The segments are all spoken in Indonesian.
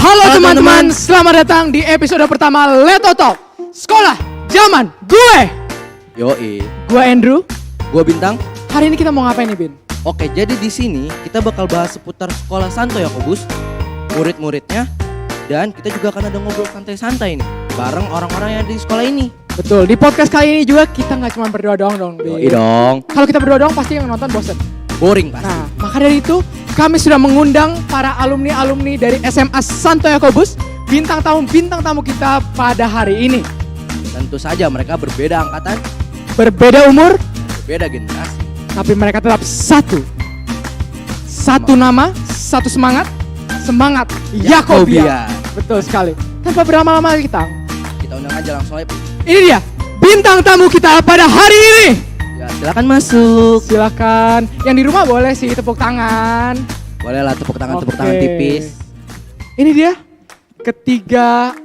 Halo teman-teman, selamat datang di episode pertama Leto Talk. Sekolah zaman gue. Yoi. Gue Andrew. Gue Bintang. Hari ini kita mau ngapain nih, Bin? Oke, jadi di sini kita bakal bahas seputar sekolah Santo Yakobus, murid-muridnya, dan kita juga akan ada ngobrol santai-santai nih bareng orang-orang yang ada di sekolah ini. Betul, di podcast kali ini juga kita nggak cuma berdua doang dong, Bin. Yoi dong. Kalau kita berdua doang pasti yang nonton bosen. Boring pasti. Nah, maka dari itu kami sudah mengundang para alumni-alumni dari SMA Santo Yakobus, bintang tamu kita pada hari ini. Tentu saja mereka berbeda angkatan, Berbeda umur, berbeda generasi. tapi mereka tetap satu. Satu nama, satu semangat, semangat Yakobia. Betul sekali. Tanpa berlama-lama kita Kita undang aja langsung aja. ini dia bintang tamu kita pada hari ini. Ya, silakan masuk. Silakan. Yang di rumah boleh sih tepuk tangan. Boleh lah tepuk tangan Oke. tipis. Ini dia ketiga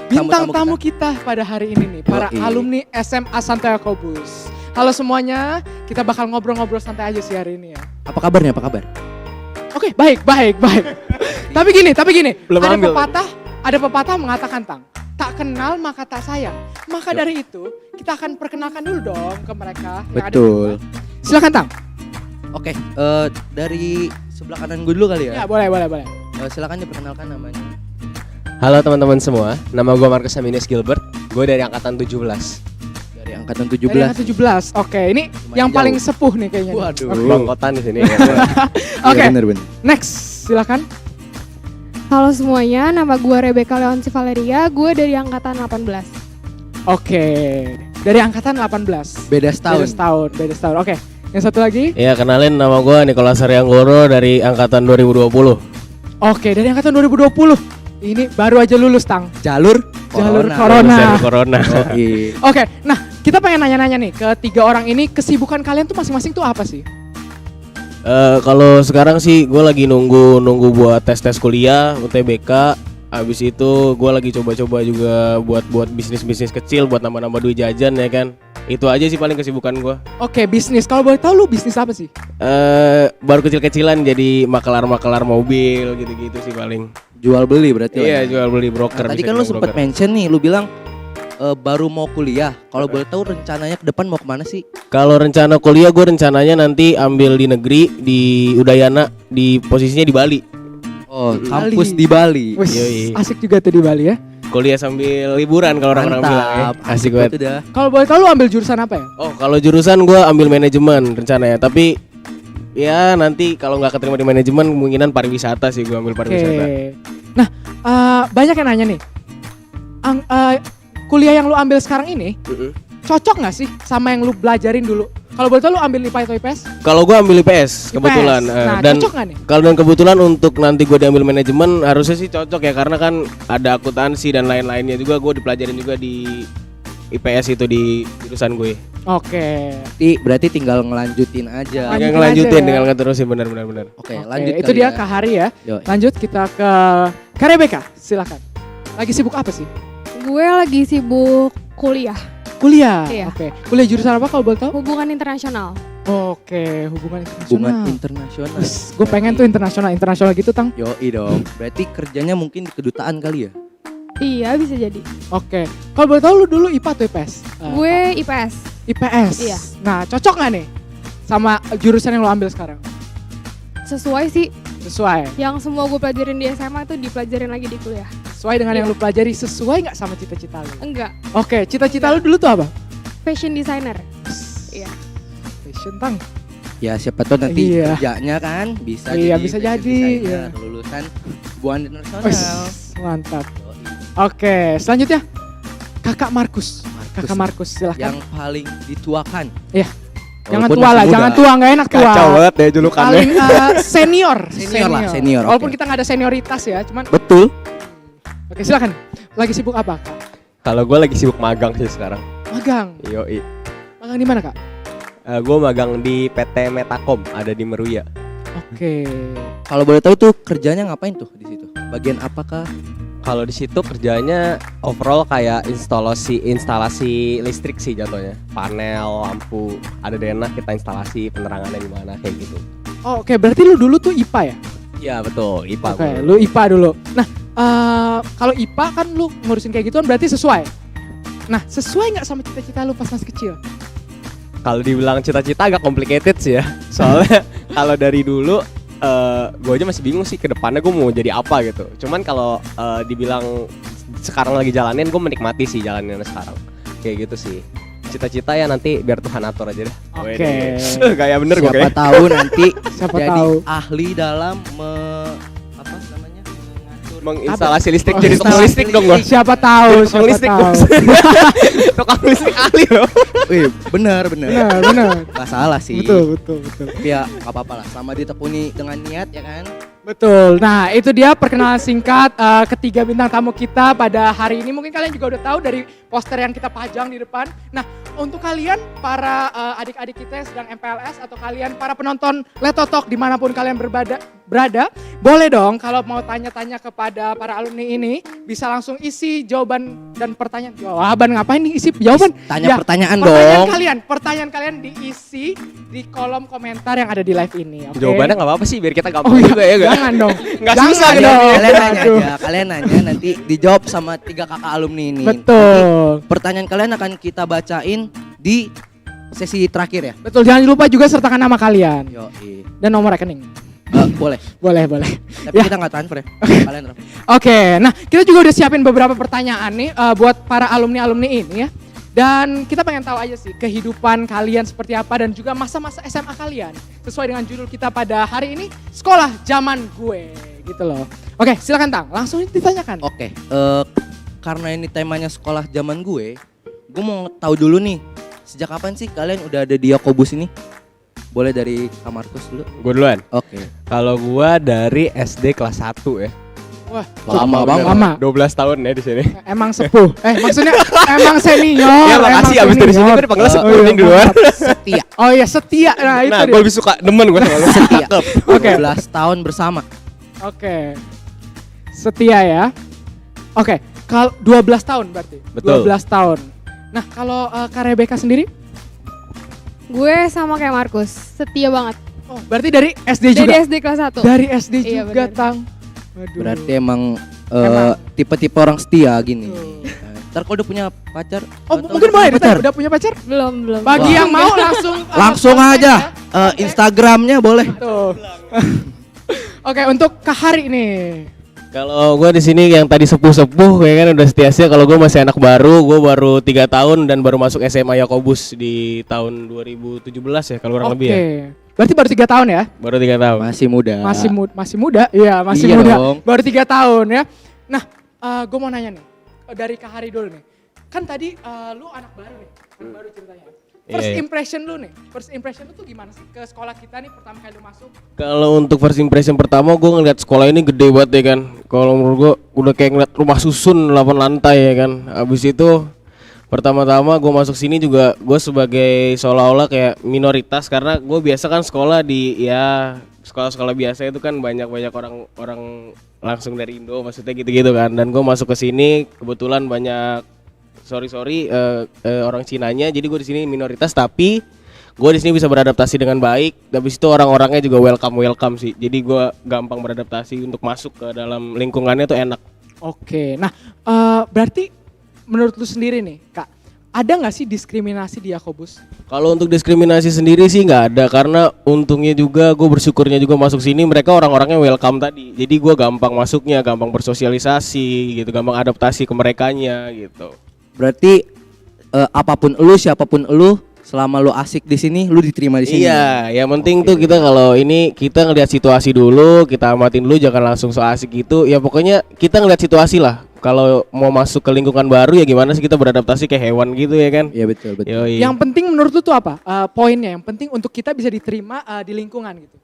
bintang Tamu-tamu tamu kita pada hari ini nih, para Yoi. alumni SMA Santo Yakobus. Halo semuanya, kita bakal ngobrol-ngobrol santai aja sih hari ini ya. Apa kabarnya? Apa kabar? Oke, baik. Tapi gini. Belum ambil. Ada pepatah mengatakan, Tang, tak kenal maka tak sayang. Maka dari itu, kita akan perkenalkan dulu dong ke mereka yang ada di Betul. rumah. Silakan, Tang. Oke, dari sebelah kanan gue dulu kali Ya, ya. boleh. Silakan diperkenalkan namanya. Halo teman-teman semua, nama gue Marcus Aminus Gilbert, gue dari angkatan 17. Dari angkatan Dari 17. angkatan 17. Oke, ini Lumayan yang paling jauh. sepuh nih kayaknya. nih. Waduh. Oke. Bangkotan di sini. Oke, Iya, bener. next. Silakan. Halo semuanya, nama gue Rebecca Leonsi Valeria, gue dari angkatan 18. Oke. Dari angkatan 18. Beda setahun. Beda setahun. Oke. Yang satu lagi. Ya kenalin, nama gue Nicholas Arianggoro dari angkatan 2020. Oke, dari angkatan 2020. Ini baru aja lulus, Tang. Jalur Jalur corona. corona. Dari corona. Yoi. Oke, nah kita pengen nanya-nanya nih ke tiga orang ini, kesibukan kalian tuh masing-masing tuh apa sih? Kalau sekarang sih gue lagi nunggu buat tes kuliah UTBK. Abis itu gue lagi coba-coba juga buat bisnis kecil buat nambah duit jajan ya kan. Itu aja sih paling kesibukan gue. Oke, bisnis. Kalau boleh tahu lu bisnis apa sih? Baru kecil-kecilan jadi makelar mobil gitu-gitu sih paling. Jual beli berarti. Iya, lah ya? jual beli broker. Nah, tadi bisa kan lu dibilang sempet broker. mention nih, lu bilang baru mau kuliah. Kalau boleh tahu rencananya ke depan mau kemana sih? Kalau rencana kuliah gue rencananya nanti ambil di negeri di Udayana, di posisinya di Bali. Oh, Bali. kampus di Bali. Wih, Yoi. asik juga tuh di Bali ya. Kuliah sambil liburan kalau orang-orang bilang ya. Asik banget. Itu dah. Kalau boleh tahu lu ambil jurusan apa ya? Oh, kalau jurusan gue ambil manajemen rencananya, tapi ya nanti kalau nggak keterima di manajemen kemungkinan pariwisata sih gue ambil pariwisata. Nah, banyak yang nanya nih. Kuliah yang lu ambil sekarang ini cocok nggak sih sama yang lu belajarin dulu? Kalau boleh tahu lu ambil IPA atau IPS? Kalau gue ambil IPS kebetulan, Nah, dan cocok nggak nih? kalau dan kebetulan untuk nanti gue diambil manajemen harusnya sih cocok ya karena kan ada akuntansi dan lain-lainnya juga gue dipelajarin juga di IPS itu di jurusan gue. Oke. Berarti tinggal ngelanjutin aja. Lanjutin Ngelanjutin aja ya. dengan ngeterusin benar. Oke, Oke, lanjut itu kali dia ya. Kak Hari ya. Yoi. Lanjut kita ke Kak Rebecca, silakan. Lagi sibuk apa sih? Gue lagi sibuk kuliah, Kuliah. Iya. Oke. Kuliah jurusan apa kalau boleh tahu? hubungan internasional. Oke, hubungan Hubungan internasional. internasional. Gue pengen tuh internasional gitu, Tang. Yoi dong. Berarti kerjanya mungkin di kedutaan kali ya? Iya bisa jadi. Oke. Kalau boleh tahu lu dulu IPA atau IPS? Gue IPS. IPS. Iya. Nah, cocok nggak nih sama jurusan yang lu ambil sekarang? Sesuai sih, Sesuai. yang semua gue pelajarin di SMA tuh dipelajarin lagi di kuliah. Sesuai dengan yang Iya. lu pelajari, sesuai nggak sama cita-cita lu? Enggak, Oke, cita-cita lu dulu tuh apa? fashion designer. Iya. Fashion, Tang. Ya siapa tahu nanti Iya. kerjanya kan bisa Iya, jadi bisa fashion jadi, designer, iya. lulusan hubungan internasional. Wes, mantap. Yoi. Oke, selanjutnya Kakak Markus. Kakak Markus, silahkan. Yang paling dituakan. Iya. Jangan Walaupun tua masih lah, muda. jangan tua, nggak enak tua. Kacau banget ya julukannya. Paling senior. Senior, Walaupun oke. kita nggak ada senioritas ya, cuman. Betul. Oke, silakan. Lagi sibuk apa, Kak? Kalau gue lagi sibuk magang sih sekarang. Magang. Yoi. Magang di mana, Kak? Gue magang di PT Metakom ada di Meruya. Oke. Kalau boleh tahu tuh kerjanya ngapain tuh di situ? Bagian apakah? Kalau di situ kerjanya overall kayak instalasi listrik sih jatuhnya. Panel, lampu, ada denah kita instalasi penerangannya gimana kayak gitu. Oh, oke, berarti lu dulu tuh IPA ya? Iya betul, IPA. Oke, gua. lu IPA dulu. Nah, kalau IPA kan lu ngurusin kayak gituan berarti sesuai. Nah, sesuai nggak sama cita-cita lu pas masih kecil? Kalau dibilang cita-cita agak complicated sih ya. Soalnya kalau dari dulu gue aja masih bingung sih ke depannya gue mau jadi apa gitu. Cuman kalau dibilang sekarang lagi jalanin, gue menikmati sih jalannya sekarang. Kayak gitu sih. Cita-cita ya nanti biar Tuhan atur aja deh. Oke. Kayak bener gue Siapa kayak. tahu nanti Siapa jadi tahu. ahli dalam Menginstalasi listrik Oh, jadi tukang listrik dong gue. Siapa tahu, Tukang siapa listrik, tahu. Bos. Tukang listrik ahli loh. Wih, benar. Benar. Gak salah sih. Betul. Tapi ya gak apa-apa lah, sama ditekuni dengan niat ya kan. Betul. Nah, itu dia perkenalan singkat ketiga bintang tamu kita pada hari ini. Mungkin kalian juga udah tahu dari poster yang kita pajang di depan. Nah, untuk kalian para adik-adik kita yang sedang MPLS atau kalian para penonton Letotok dimanapun kalian berada, boleh dong kalau mau tanya-tanya kepada para alumni ini bisa langsung isi jawaban dan pertanyaan. Jawaban ngapain nih isi jawaban? Tanya pertanyaan dong. Pertanyaan kalian diisi di kolom komentar yang ada di live ini. Oke? Jawabannya nggak apa-apa sih biar kita gampang Oh iya, juga ya gak? jangan dong. Nggak Jangan susah dong. dong. Kalian nanya Aduh. aja, kalian nanya nanti dijawab sama 3 kakak alumni ini. Betul. Pertanyaan kalian akan kita bacain di sesi terakhir ya. Betul, jangan lupa juga sertakan nama kalian Yoi. dan nomor rekening. Boleh, Boleh. tapi Ya. kita nggak transfer ya. Kalian transfer. Oke, nah kita juga udah siapin beberapa pertanyaan nih buat para alumni-alumni ini ya. Dan kita pengen tahu aja sih kehidupan kalian seperti apa dan juga masa-masa SMA kalian. Sesuai dengan judul kita pada hari ini, Sekolah Zaman Gue gitu loh. Oke, silakan Tang, langsung ditanyakan. Oke, karena ini temanya sekolah zaman gue mau tahu dulu nih, sejak kapan sih kalian udah ada di Yakobus ini? Boleh dari Kak Markus dulu? Gue duluan. Oke. Kalau gua dari SD kelas 1 ya. Wah, Lama bener. banget. Lama. 12 tahun ya di sini. Emang sepuh. Maksudnya emang senior. Ya makasih emang abis dari sini senior. gue dipanggil Oh, sepuh iya, nih di luar. Setia. Oh iya, setia. Nah, itu Nah dia. gue lebih suka demen gue sama lu. Setia. Oke. 12 tahun bersama. Oke. Setia ya. Oke, kalau 12 tahun berarti. Betul. 12 tahun. Nah, kalau Kak Rebecca sendiri? Gue sama kayak Markus, setia banget. Oh, berarti dari SD juga. Dari SD kelas 1. Dari SD Iya, juga, bener. Tang. Waduh. Berarti emang Emang. tipe-tipe orang setia gini. Betul. Ntar kalau udah punya pacar, Oh, atau mungkin udah boleh punya pacar, udah punya pacar? Belum. Bagi Wah. yang mau langsung langsung kontak aja ya. Instagramnya boleh. Tuh. Oke, untuk Kak Hari nih. Kalau gue di sini yang tadi sepuh-sepuh kayak kan udah setia. Kalau gue masih anak baru, gue baru 3 tahun dan baru masuk SMA Yakobus di tahun 2017 ya kalau kurang Oke. lebih ya. Berarti baru 3 tahun ya? Baru 3 tahun. Masih muda. Masih muda? Iya, masih Iya muda. dong. Baru 3 tahun ya. Nah, gue mau nanya nih. Dari Kak Hari dulu nih. Kan tadi lu anak baru nih. Anak baru ceritanya. First Iya. impression lu nih. First impression lu tuh gimana sih ke sekolah kita nih pertama kali lu masuk? Kalau untuk first impression pertama gue ngeliat sekolah ini gede banget ya kan. Kalau menurut gue udah kayak ngeliat rumah susun 8 lantai ya kan. Habis itu pertama-tama gue masuk sini juga gue sebagai seolah-olah kayak minoritas karena gue biasa kan sekolah di ya sekolah-sekolah biasa itu kan banyak orang langsung dari Indo maksudnya gitu-gitu kan. Dan gue masuk ke sini kebetulan banyak orang Cinanya, jadi gue di sini minoritas tapi gue di sini bisa beradaptasi dengan baik. Habis itu orang-orangnya juga welcome sih. Jadi gue gampang beradaptasi untuk masuk ke dalam lingkungannya tuh enak. Oke. Nah, berarti menurut lu sendiri nih, Kak, ada nggak sih diskriminasi di Yakobus? Kalau untuk diskriminasi sendiri sih nggak ada karena untungnya juga gue bersyukurnya juga masuk sini mereka orang-orangnya welcome tadi. Jadi gue gampang masuknya, gampang bersosialisasi gitu, gampang adaptasi ke merekanya gitu. Berarti apapun lu, siapapun lu, selama lu asik di sini, lu diterima di sini. Iya, yang penting tuh kita kalau ini kita ngelihat situasi dulu, kita amatin dulu, jangan langsung so asik gitu. Ya pokoknya kita ngelihat situasi lah. Kalau mau masuk ke lingkungan baru ya gimana sih kita beradaptasi kayak hewan gitu ya kan? Iya betul. Yoi. Yang penting menurut lu tuh apa? Poinnya yang penting untuk kita bisa diterima di lingkungan gitu.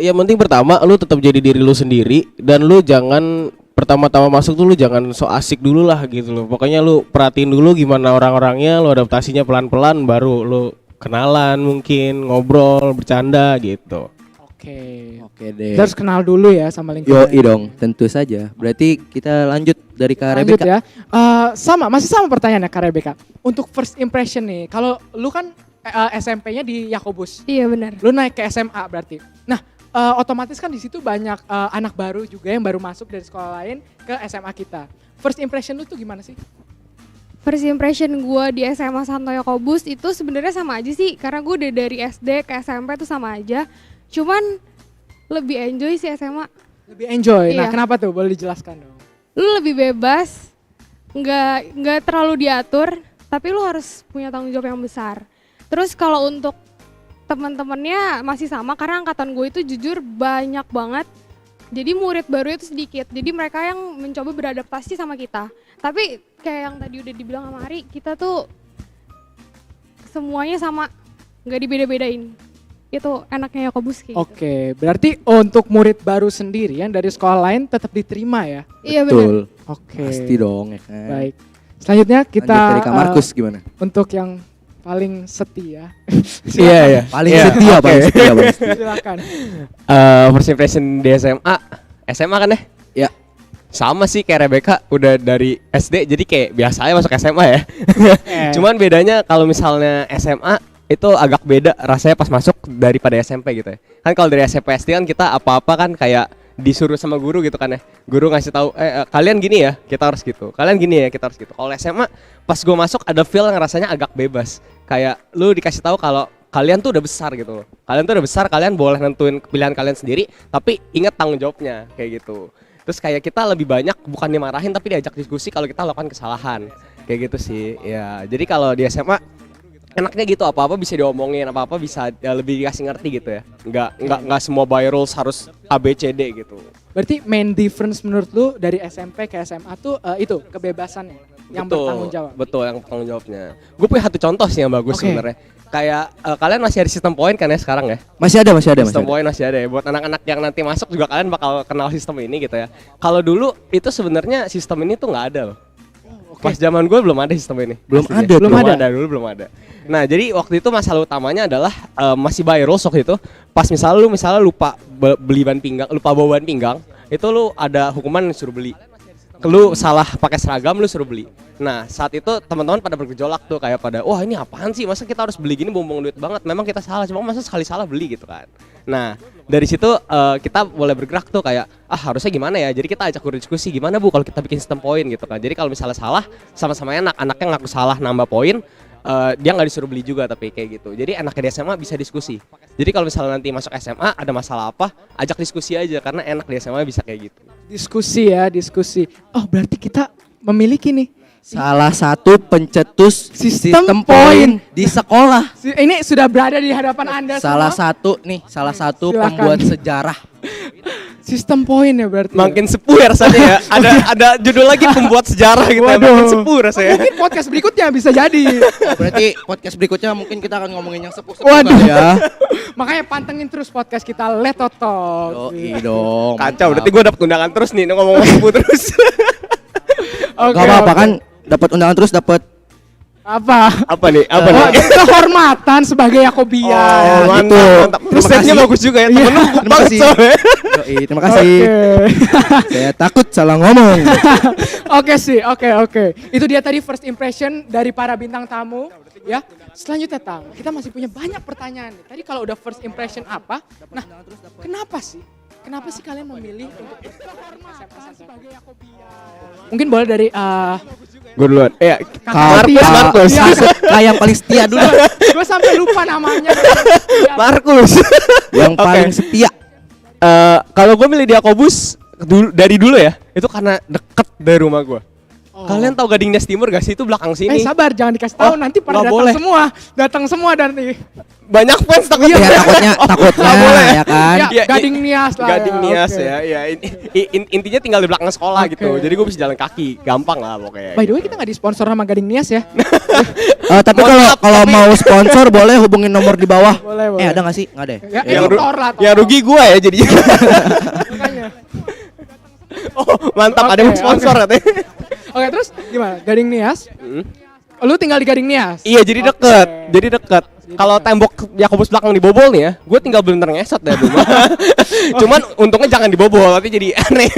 Yang penting pertama lu tetap jadi diri lu sendiri dan lu jangan pertama-tama masuk tuh lu jangan so asik dulu lah gitu loh. Pokoknya lu perhatiin dulu gimana orang-orangnya, lu adaptasinya pelan-pelan baru lu kenalan mungkin, ngobrol, bercanda gitu. Oke. deh. Kita harus kenal dulu ya sama lingkungan. Yoi dong, tentu saja. Berarti kita lanjut dari Kak Lanjut Rebecca. ya. Masih sama pertanyaannya Kak Rebecca. Untuk first impression nih, kalau lu kan SMP-nya di Yakobus. Iya benar. Lu naik ke SMA berarti. Nah, otomatis kan di situ banyak anak baru juga yang baru masuk dari sekolah lain ke SMA kita. First impression lu tuh gimana sih? First impression gue di SMA Santo Yakobus itu sebenarnya sama aja sih, karena gue udah dari SD ke SMP tuh sama aja. Cuman lebih enjoy sih SMA. Lebih enjoy. Nah, Iya. kenapa tuh? Boleh dijelaskan dong. Lu lebih bebas, nggak terlalu diatur, tapi lu harus punya tanggung jawab yang besar. Terus kalau untuk teman-temannya masih sama, karena angkatan gue itu jujur banyak banget. Jadi murid baru itu sedikit, jadi mereka yang mencoba beradaptasi sama kita. Tapi kayak yang tadi udah dibilang sama Ari, kita tuh semuanya sama, nggak dibeda-bedain. Itu enaknya Yakobus kayak gitu. Oke, berarti untuk murid baru sendiri yang dari sekolah lain tetap diterima ya? Iya benar. Oke. Pasti dong ya kan. Baik. Selanjutnya kita Lanjut dari Kak Markus gimana? untuk yang paling setia. Iya, iya. Paling Iya, setia, oke. paling setia Bang. Silakan. First impression di SMA kan ya? Ya. Sama sih kayak Rebecca, udah dari SD jadi kayak biasa aja masuk SMA ya. Cuman bedanya kalau misalnya SMA itu agak beda rasanya pas masuk daripada SMP gitu ya. Kan kalau dari SMP SD kan kita apa-apa kan kayak disuruh sama guru gitu kan ya. Guru ngasih tahu kalian gini ya, kita harus gitu. Kalian gini ya, kita harus gitu. Kalau SMA pas gue masuk ada feel yang rasanya agak bebas. Kayak lu dikasih tahu kalau kalian tuh udah besar gitu loh. Kalian tuh udah besar, kalian boleh nentuin pilihan kalian sendiri, tapi ingat tanggung jawabnya kayak gitu. Terus kayak kita lebih banyak bukan dimarahin tapi diajak diskusi kalau kita lakukan kesalahan. Kayak gitu sih. Ya, jadi kalau di SMA enaknya gitu, apa-apa bisa diomongin, apa-apa bisa lebih dikasih ngerti gitu ya. Enggak semua by rules harus A B C D gitu. Berarti main difference menurut lu dari SMP ke SMA tuh itu kebebasannya yang bertanggung jawab. Betul, yang bertanggung jawabnya. Gue punya satu contoh sih yang bagus Oke. sebenarnya. Kayak kalian masih ada sistem poin kan ya sekarang ya? Masih ada. Sistem poin masih ada ya. Buat anak-anak yang nanti masuk juga kalian bakal kenal sistem ini gitu ya. Kalau dulu itu sebenarnya sistem ini tuh nggak ada loh. Pas zaman gue belum ada sistem ini. Belum Aslinya. ada, belum belum ada. ada. Dulu belum ada. Nah, jadi waktu itu masalah utamanya adalah masih by rules waktu itu. Pas misalnya lupa beli ban pinggang, lupa bawa ban pinggang, itu lu ada hukuman yang suruh beli. Lu salah pakai seragam lu suruh beli. Nah, saat itu teman-teman pada bergejolak tuh kayak pada, wah ini apaan sih? Masa kita harus beli gini buang-buang duit banget? Memang kita salah, cuma masa sekali salah beli gitu kan. Nah, dari situ kita boleh bergerak tuh kayak, harusnya gimana ya? Jadi kita ajak berdiskusi gimana Bu kalau kita bikin sistem poin gitu kan. Jadi kalau misalnya salah, sama-sama enak, anaknya ngaku salah nambah poin, dia nggak disuruh beli juga tapi kayak gitu. Jadi enaknya di SMA bisa diskusi. Jadi kalau misalnya nanti masuk SMA ada masalah apa, ajak diskusi aja karena enak di SMA bisa kayak gitu. Diskusi. Oh, berarti kita memiliki nih. Salah satu pencetus Sistem sistem poin di sekolah. Ini sudah berada di hadapan Anda Salah semua. salah satu Silakan. pembuat sejarah. Sistem poin ya berarti. Makin sepuh ya rasanya ya. Ada judul lagi pembuat sejarah gitu. Ya. Makin sepuh rasanya. Mungkin podcast berikutnya bisa jadi. Berarti podcast berikutnya mungkin kita akan ngomongin yang sepuh-sepuh Waduh. kali ya. Makanya pantengin terus podcast kita Leto Talk. Yoi dong. Kacau, berarti gue dapet undangan terus nih ngomong sepuh terus. Oke, Gak apa-apa oke. kan dapat undangan terus dapat Apa? Apa nih? Apa Oh, nih? kehormatan sebagai Yakobia. Oh, mantap, gitu. mantap. Terus Terima setnya kasih. bagus juga ya. Iya, Temen lu terima banget kasih. soalnya. Yoi, terima kasih. Saya takut salah ngomong. Oke sih, oke. Itu dia tadi first impression dari para bintang tamu, ya. Selanjutnya Tang, kita masih punya banyak pertanyaan nih. Tadi kalau udah first impression apa? Nah, kenapa sih? Kenapa sih kalian memilih untuk SMA sebagai Yakobia? Mungkin boleh dari Gue duluan. Markus. Yang paling setia dulu. Gue sampai lupa namanya. Markus. Yang Oke. paling setia. Kalau gue milih di Yakobus dari dulu ya, itu karena deket dari rumah gue. Kalian tahu Gading Nias Timur gak sih? Itu belakang sini. Sabar, jangan dikasih tahu nanti pada nggak datang boleh. semua. Datang semua nanti. Banyak fans takutnya. Ya takutnya Nggak boleh ya kan. Ya, Iya, Gading Nias lah. Gading Nias oke. ya. Intinya tinggal di belakang sekolah Oke. gitu. Jadi gue bisa jalan kaki, gampang lah pokoknya. By the way, kita nggak disponsor sama Gading Nias ya. Tapi Mohon maaf, kalau tapi- mau sponsor boleh hubungin nomor di bawah. Boleh. Ada nggak sih? Nggak ada. Ya, Yang editor lah. yang rugi gue ya jadinya. Makanya. Oh mantap, ada yang Oke, sponsor katanya. Oke, terus gimana? Gading Nias? Hmm. Lu tinggal di Gading Nias? Iya jadi Oke. deket, jadi deket. Kalau tembok Yakobus belakang dibobol nih ya, gue tinggal bener ngesot deh rumah. Cuman untungnya jangan dibobol, nanti jadi aneh.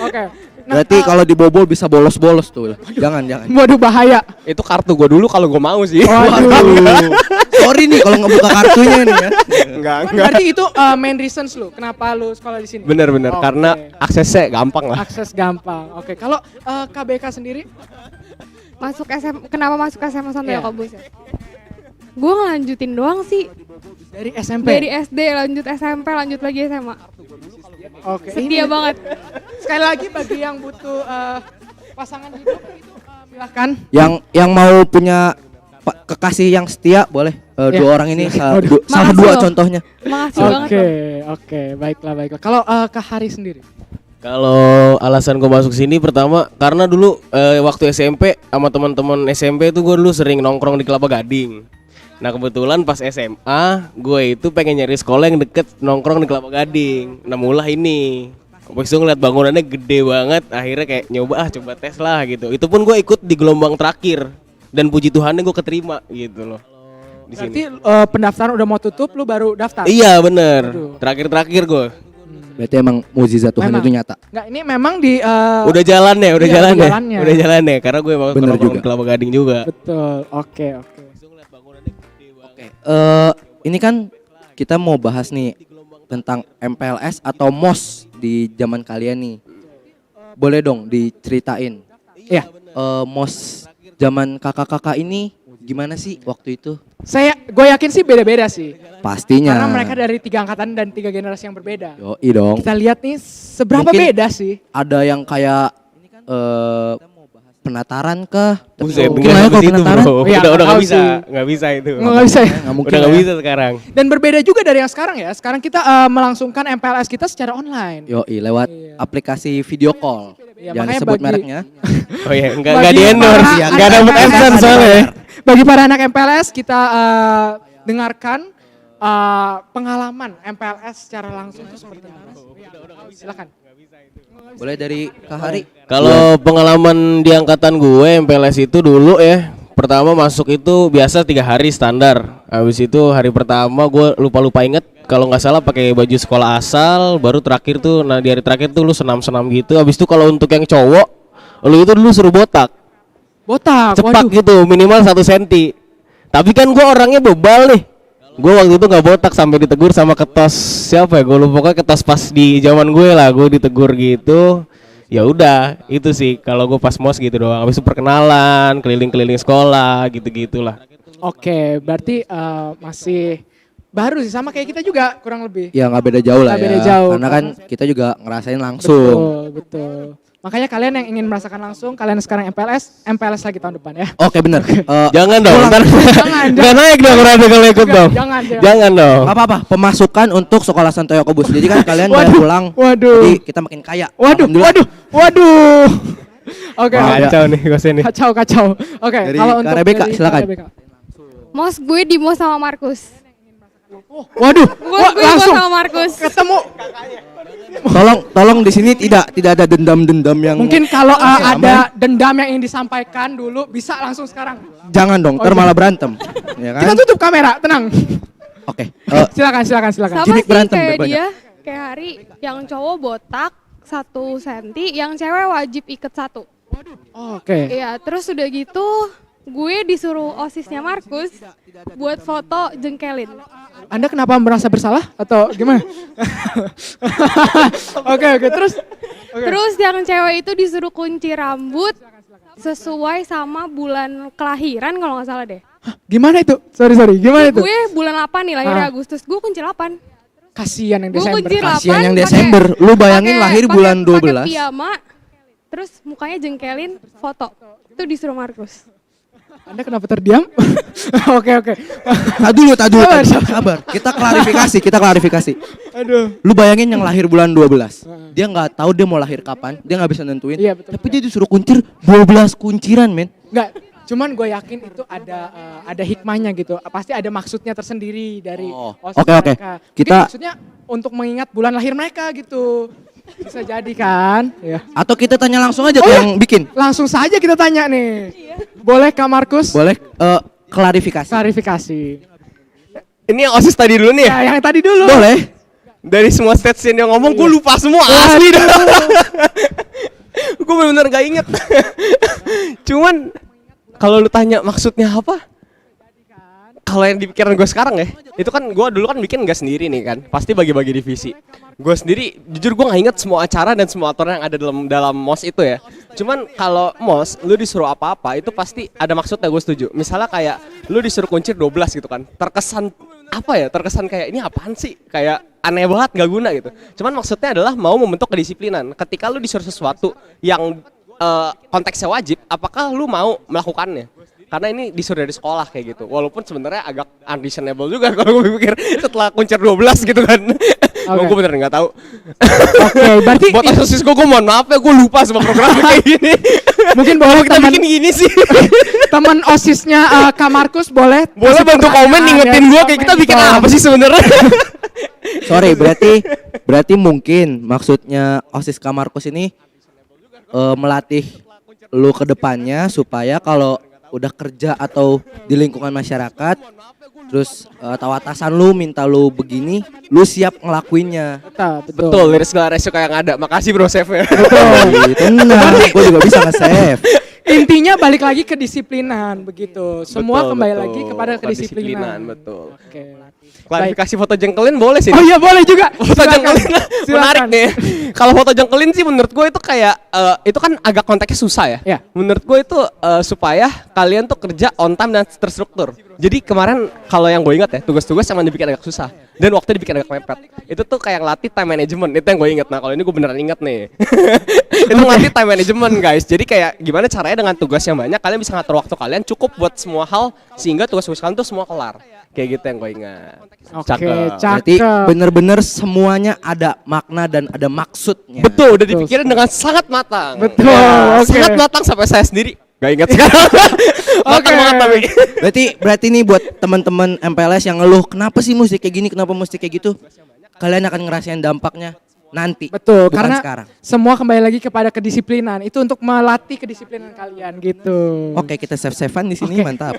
Oke. Berarti kalau dibobol bisa bolos-bolos tuh. Jangan. Waduh bahaya. Itu kartu gue dulu kalau gue mau sih. Waduh. Sorry nih kalau ngebuka kartunya nih ya. Enggak. Berarti itu main reasons lu kenapa lu sekolah di sini? Bener, Oke. karena aksesnya gampang lah. Akses gampang. Oke, kalau KBK sendiri? Kenapa masuk SMA Santo Iya. Yakobus ya? Gue ngelanjutin doang sih. Dari SMP. Dari SD lanjut SMP lanjut lagi SMA. Oke. Setia banget. Sekali lagi bagi yang butuh pasangan hidup itu silakan. Yang mau punya kekasih yang setia boleh. Ya, Dua orang ini salah Makasih dua loh. contohnya. Makasih banget. Oke, baiklah. Kalau Kak Hari sendiri? Kalau alasan gue masuk sini pertama karena dulu waktu SMP sama teman-teman SMP itu gue dulu sering nongkrong di Kelapa Gading. Nah kebetulan pas SMA gue itu pengen nyari sekolah yang deket nongkrong di Kelapa Gading. Nah mulai ini. Habis itu ngeliat bangunannya gede banget, akhirnya kayak nyoba coba tes lah gitu. Itu pun gue ikut di gelombang terakhir dan puji Tuhannya gue keterima gitu loh. Di Berarti sini. pendaftaran udah mau tutup, lu baru daftar? Iya bener, Aduh. terakhir gue. Berarti emang mukjizat Tuhan Memang. itu nyata. Enggak, ini memang di Udah jalannya, iya, udah jalannya. udah jalannya. Karena gue mau Bener nongkrong juga. di Kelapa Gading juga. betul. Oke. Oke. Ini kan kita mau bahas nih tentang MPLS atau MOS di zaman kalian nih. Boleh dong diceritain. Iya. MOS zaman kakak-kakak ini gimana sih waktu itu? Gue yakin sih beda-beda sih. Pastinya. Karena mereka dari 3 angkatan dan 3 generasi yang berbeda. Yoi dong. Kita lihat nih seberapa Mungkin beda sih. Ada yang kayak penataran kah? Buset, Mungkin enggak aja sampai kalau situ penataran. bro. Iya, Udah nggak nggak tahu bisa, sih. nggak bisa itu. Nggak bisa ya? Nggak mungkin Udah lah nggak ya. bisa sekarang. Dan berbeda juga dari yang sekarang ya. Sekarang kita melangsungkan MPLS kita secara online. Yoi, lewat Iya. aplikasi video call. Iya, Jangan makanya disebut bagi- mereknya. Oh iya, Bagi nggak di endorse, para nggak anak dapet MPLS adsense soalnya. Bagi para anak MPLS kita dengarkan pengalaman MPLS secara langsung itu seperti apa. Silakan. Boleh dari Kak Hari. Kalau pengalaman di angkatan gue MPLS itu dulu ya, pertama masuk itu biasa 3 hari standar. Habis itu hari pertama gue lupa inget, kalau nggak salah pakai baju sekolah asal. Baru terakhir tuh, nah di hari terakhir tuh lu senam-senam gitu. Habis itu kalau untuk yang cowok, lu itu dulu suruh botak, Botak. cepak waduh. gitu, minimal 1 senti. Tapi kan gue orangnya bebal nih. Gue waktu itu nggak botak sampai ditegur sama ketos siapa ya, gue lupa, pokoknya ketos pas di zaman gue lah, gue ditegur gitu. Ya udah itu sih kalau gue pas mos gitu doang. Habis itu perkenalan, keliling-keliling sekolah gitu-gitulah. Oke, berarti masih baru sih, sama kayak kita juga kurang lebih. Ya nggak beda jauh lah Nggak ya. beda jauh. Karena kan kita juga ngerasain langsung. Betul. Makanya kalian yang ingin merasakan langsung, kalian sekarang MPLS lagi tahun depan ya. Oke bener. Jangan dong, ntar Jangan. nggak naik dong radio kalau ikut dong. Jangan. Dong. Gak apa-apa, pemasukan untuk sekolah Santo Yakobus. Jadi kan kalian bayar Waduh, pulang, waduh. jadi kita makin kaya. Waduh. Oke. Kacau nih gosnya nih. Kacau. Oke, Dari kalau Kak untuk Rebecca, dari silakan. Kak Rebecca. Mos gue di Mos sama Markus. Waduh, Gue di Mos langsung sama Markus. ketemu. Tolong di sini tidak ada dendam-dendam yang Mungkin kalau Sama. ada dendam yang ingin disampaikan dulu, bisa langsung sekarang. jangan dong, ntar malah berantem. Ya kan? Kita tutup kamera, tenang. Oke. Silakan. Sama Gimmick sih berantem kayak banyak. dia, kayak Hari, yang cowok botak 1 senti, yang cewek wajib iket 1. Oke. Iya, terus udah gitu gue disuruh osisnya Markus buat foto jengkelin. Anda kenapa merasa bersalah atau gimana? Oke, terus. Oke. Terus yang cewek itu disuruh kunci rambut sesuai sama bulan kelahiran kalau nggak salah deh. Gimana itu? Sorry, gimana itu? Gue bulan 8 nih lahirnya Ah. Agustus, gue kunci 8. Kasihan yang Gue Desember. kunci 8. Kasihan yang Desember. Lu bayangin lahir bulan 12. Pakai piyama, terus mukanya jengkelin, foto. Itu disuruh Markus. Anda kenapa terdiam? Oke. Tak dulu. Sabar. Kita klarifikasi. Aduh. Lu bayangin yang lahir bulan 12. Dia nggak tahu dia mau lahir kapan, dia nggak bisa nentuin. Iya, betul. Tapi dia disuruh kuncir 12 kunciran, men. Enggak, cuman gue yakin itu ada hikmahnya gitu. Pasti ada maksudnya tersendiri dari Oh, osis oke. mereka. Mungkin Kita- maksudnya untuk mengingat bulan lahir mereka gitu. Bisa jadi kan? Ya. Atau kita tanya langsung aja ke iya. yang bikin. Langsung saja kita tanya nih. Boleh Kak Markus? Boleh klarifikasi. Klarifikasi. Ini yang osis tadi dulu nih. Ya, yang tadi dulu. Boleh. Dari semua stage yang ngomong gue lupa semua asli dah. bener-bener gak inget. Cuman kalau lu tanya maksudnya apa? Kalau yang di pikiran gue sekarang ya, itu kan gue dulu kan bikin nggak sendiri nih kan, pasti bagi-bagi divisi. Gue sendiri, jujur gue nggak inget semua acara dan semua aturan yang ada dalam MOS itu ya. Cuman kalau MOS, lu disuruh apa-apa itu pasti ada maksudnya, gue setuju. Misalnya kayak lu disuruh kuncir 12 gitu kan, terkesan apa ya? Terkesan kayak ini apaan sih? Kayak aneh banget, nggak guna gitu. Cuman maksudnya adalah mau membentuk kedisiplinan. Ketika lu disuruh sesuatu yang konteksnya wajib, apakah lu mau melakukannya? Karena ini disuruh dari sekolah kayak gitu. Walaupun sebenarnya agak unreasonable juga kalau gue pikir setelah kuncir 12 gitu kan. Gue bener nggak tahu. Oke, berarti buat asosis gue mohon maaf ya, gue lupa sama program kayak gini. mungkin boleh kita teman bikin gini sih. teman OSISnya Kak Markus boleh Bantu komen ngingetin gue kayak kita bikin apa sih sebenarnya. Sorry, berarti mungkin maksudnya OSIS Kak Markus ini melatih lu ke depannya supaya kalau udah kerja atau di lingkungan masyarakat terus atau atasan lu minta lu begini, lu siap ngelakuinnya. Betul, dari segala resiko yang ada. Makasih bro, save ya. Betul. Tenang, gue juga bisa nge-save. Intinya balik lagi ke disiplinan begitu. Semua Betul, kembali betul. lagi kepada kedisiplinan. Betul. Oke. Klarifikasi foto jengkelin boleh sih. Oh iya boleh juga. Foto jengkelin menarik nih. Kalau foto jengkelin sih menurut gue itu kayak itu kan agak konteksnya susah ya. Ya. Menurut gue itu supaya kalian tuh kerja on time dan terstruktur. Jadi kemarin kalau yang gue ingat ya, tugas-tugas emang dibikin agak susah dan waktu dibikin agak mepet. Itu tuh kayak latih time management. Itu yang gue ingat. Nah, kalau ini gue beneran ingat nih. Itu ngelatih time management, guys. Jadi kayak gimana caranya dengan tugas yang banyak kalian bisa ngatur waktu kalian cukup buat semua hal sehingga tugas-tugas kalian tuh semua kelar. Kayak gitu yang gue ingat. Oke, Berarti bener-bener semuanya ada makna dan ada maksudnya. Betul, udah dipikirin dengan sangat matang. Betul, Ya, oke. sangat matang sampai saya sendiri gak ingat sekarang. Matang banget tapi. Berarti nih buat teman-teman MPLS yang ngeluh kenapa sih mesti kayak gini, kenapa mesti kayak gitu, kalian akan ngerasain dampaknya nanti. Betul, bukan karena sekarang. semua kembali lagi kepada kedisiplinan. Itu untuk melatih kedisiplinan kalian gitu. Oke, kita save-savean di sini, mantap.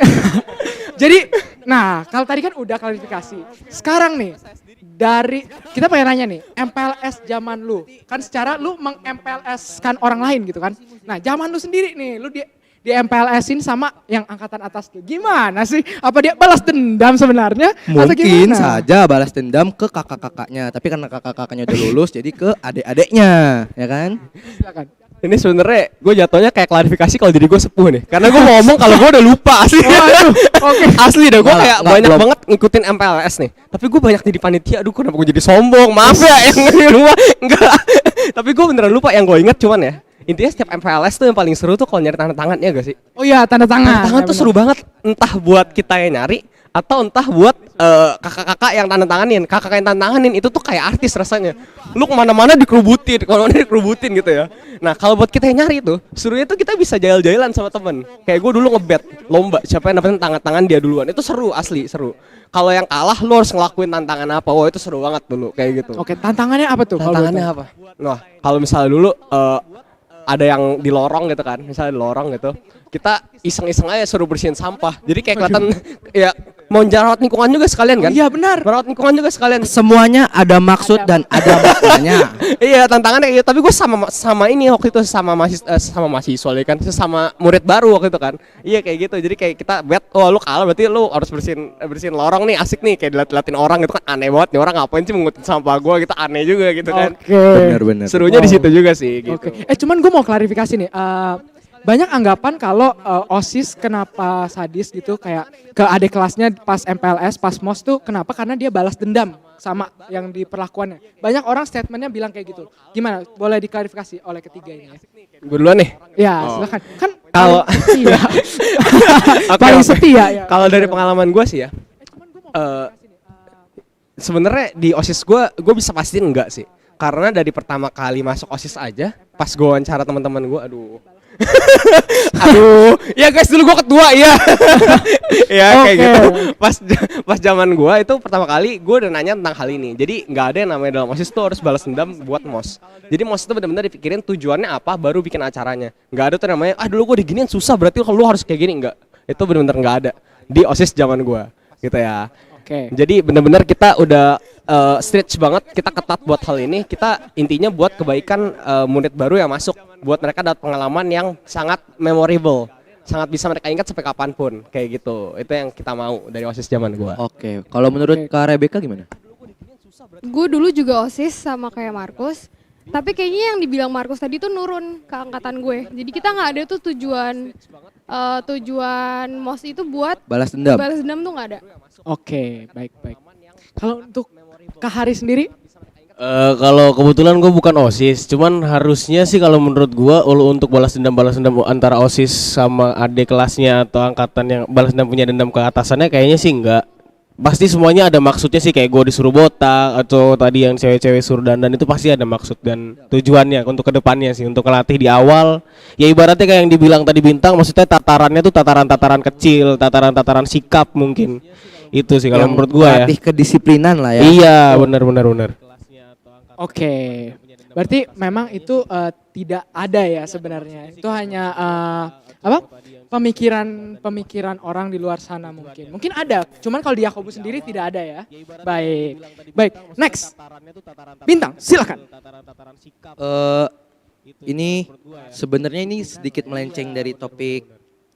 Jadi, nah kalau tadi kan udah klarifikasi. Sekarang nih, dari kita pengen nanya nih, MPLS zaman lu, kan secara lu meng-MPLS kan orang lain gitu kan. Nah, zaman lu sendiri nih, lu di MPLS-in sama yang angkatan atas tuh. Gimana sih? Apa dia balas dendam sebenarnya? Atau Mungkin gimana? saja balas dendam ke kakak-kakaknya, tapi karena kakak-kakaknya udah lulus jadi ke adik-adiknya, ya kan? Silakan. Ini sebenarnya gue jatuhnya kayak klarifikasi kalau diri gue sepuh nih. Karena gue mau ngomong kalau gue udah lupa sih. Waduh, oke. Asli dah, gue Nggak, kayak nggak, banyak belum. banget ngikutin MPLS nih. Tapi gue banyak jadi panitia. Aduh, kenapa gue jadi sombong? Maaf ya yang di rumah. Enggak. Tapi gue beneran lupa. Yang gue inget cuman ya, intinya setiap MPLS tuh yang paling seru tuh kalau nyari tanda tangan, ya gak sih? Oh iya, tanda tangan. Tanda tangan Ya, tuh benar. seru banget. Entah buat kita yang nyari atau entah buat kakak-kakak yang tanda tanganin. Kakak yang tanda tanganin itu tuh kayak artis rasanya. Lu kemana-mana dikerubutin, kemana-mana dikerubutin gitu ya. Nah kalau buat kita yang nyari tuh, serunya tuh kita bisa jail-jailan sama temen. Kayak gue dulu ngebet lomba, siapa yang dapetin tangan-tangan dia duluan. Itu seru, asli seru. Kalau yang kalah lu harus ngelakuin tantangan apa, wah itu seru banget dulu kayak gitu. Oke, tantangannya apa tuh? kalau Tantangannya boleh tahu? apa? Nah, kalau misalnya dulu ada yang di lorong gitu kan, misalnya di lorong gitu, kita iseng-iseng aja suruh bersihin sampah. Jadi kayak kelihatan ya mau merawat lingkungan juga sekalian kan? Iya benar. Merawat lingkungan juga sekalian. Semuanya ada maksud dan ada maknanya. Iya tantangannya kayak gitu. Tapi gue sama ini waktu itu sama mahasiswa ya kan, sama murid baru waktu itu kan. Iya kayak gitu. Jadi kayak kita bet, oh lu kalah berarti lu harus bersihin lorong nih, asik nih, kayak diliatin orang gitu kan, aneh banget nih orang ngapain sih mengutin sampah gue gitu, aneh juga gitu kan. Oke. Bener-bener. Serunya di situ juga sih gitu. Oke. Cuman gue mau klarifikasi nih. Banyak anggapan kalau OSIS kenapa sadis gitu, kayak ke adik kelasnya pas MPLS, pas MOS tuh kenapa? Karena dia balas dendam sama yang diperlakuannya. Banyak orang statementnya bilang kayak gitu. Gimana? Boleh diklarifikasi oleh ketiga ini ya? Gue duluan nih. Ya, Oh. silakan. Kan Kalau paling setia. Oke, Paling oke. setia ya. Kalau dari pengalaman gue sih ya, sebenarnya di OSIS gue bisa pastiin enggak sih. Karena dari pertama kali masuk OSIS aja, pas gue wawancara teman-teman gue, aduh, ya guys dulu gue ketua ya, ya kayak Oke. gitu. Pas zaman gue itu pertama kali gue udah nanya tentang hal ini. Jadi nggak ada yang namanya dalam OSIS tuh harus balas dendam buat MOS. Jadi MOS itu benar-benar dipikirin tujuannya apa, baru bikin acaranya. Nggak ada tuh namanya, dulu gue diginiin susah berarti kalau lu harus kayak gini, nggak. Itu benar-benar nggak ada di OSIS zaman gue, gitu ya. Oke. Jadi benar-benar kita udah stretch banget, kita ketat buat hal ini. Kita intinya buat kebaikan murid baru yang masuk, buat mereka dapat pengalaman yang sangat memorable, sangat bisa mereka ingat sampai kapanpun, kayak gitu. Itu yang kita mau dari OSIS zaman gua. Oke, kalau menurut Kak Rebecca gimana? Gue dulu juga OSIS sama kayak Markus. Tapi kayaknya yang dibilang Markus tadi tuh nurun ke angkatan gue. Jadi kita nggak ada tuh tujuan MOS itu buat Balas dendam. balas dendam tuh nggak ada. Oke, baik. Kalau untuk Kak Hari sendiri, Kalau kebetulan gue bukan OSIS, cuman harusnya sih kalau menurut gue untuk balas dendam antara OSIS sama adik kelasnya atau angkatan yang balas dendam punya dendam ke atasannya kayaknya sih enggak. Pasti semuanya ada maksudnya sih, kayak gue disuruh botak atau tadi yang cewek-cewek suruh dandan, itu pasti ada maksud dan tujuannya untuk kedepannya sih, untuk ngelatih di awal. Ya ibaratnya kayak yang dibilang tadi Bintang, maksudnya tatarannya tuh tataran-tataran kecil, tataran-tataran sikap mungkin. Itu sih kalau menurut gue ya. Latih kedisiplinan lah ya. Iya, benar. oke. Berarti memang itu tidak ada ya sebenarnya. Itu hanya pemikiran orang di luar sana mungkin. Mungkin ada, cuman kalau di Yakobus sendiri tidak ada ya. Baik. Next. Bintang, silakan. Ini sebenarnya ini sedikit melenceng dari topik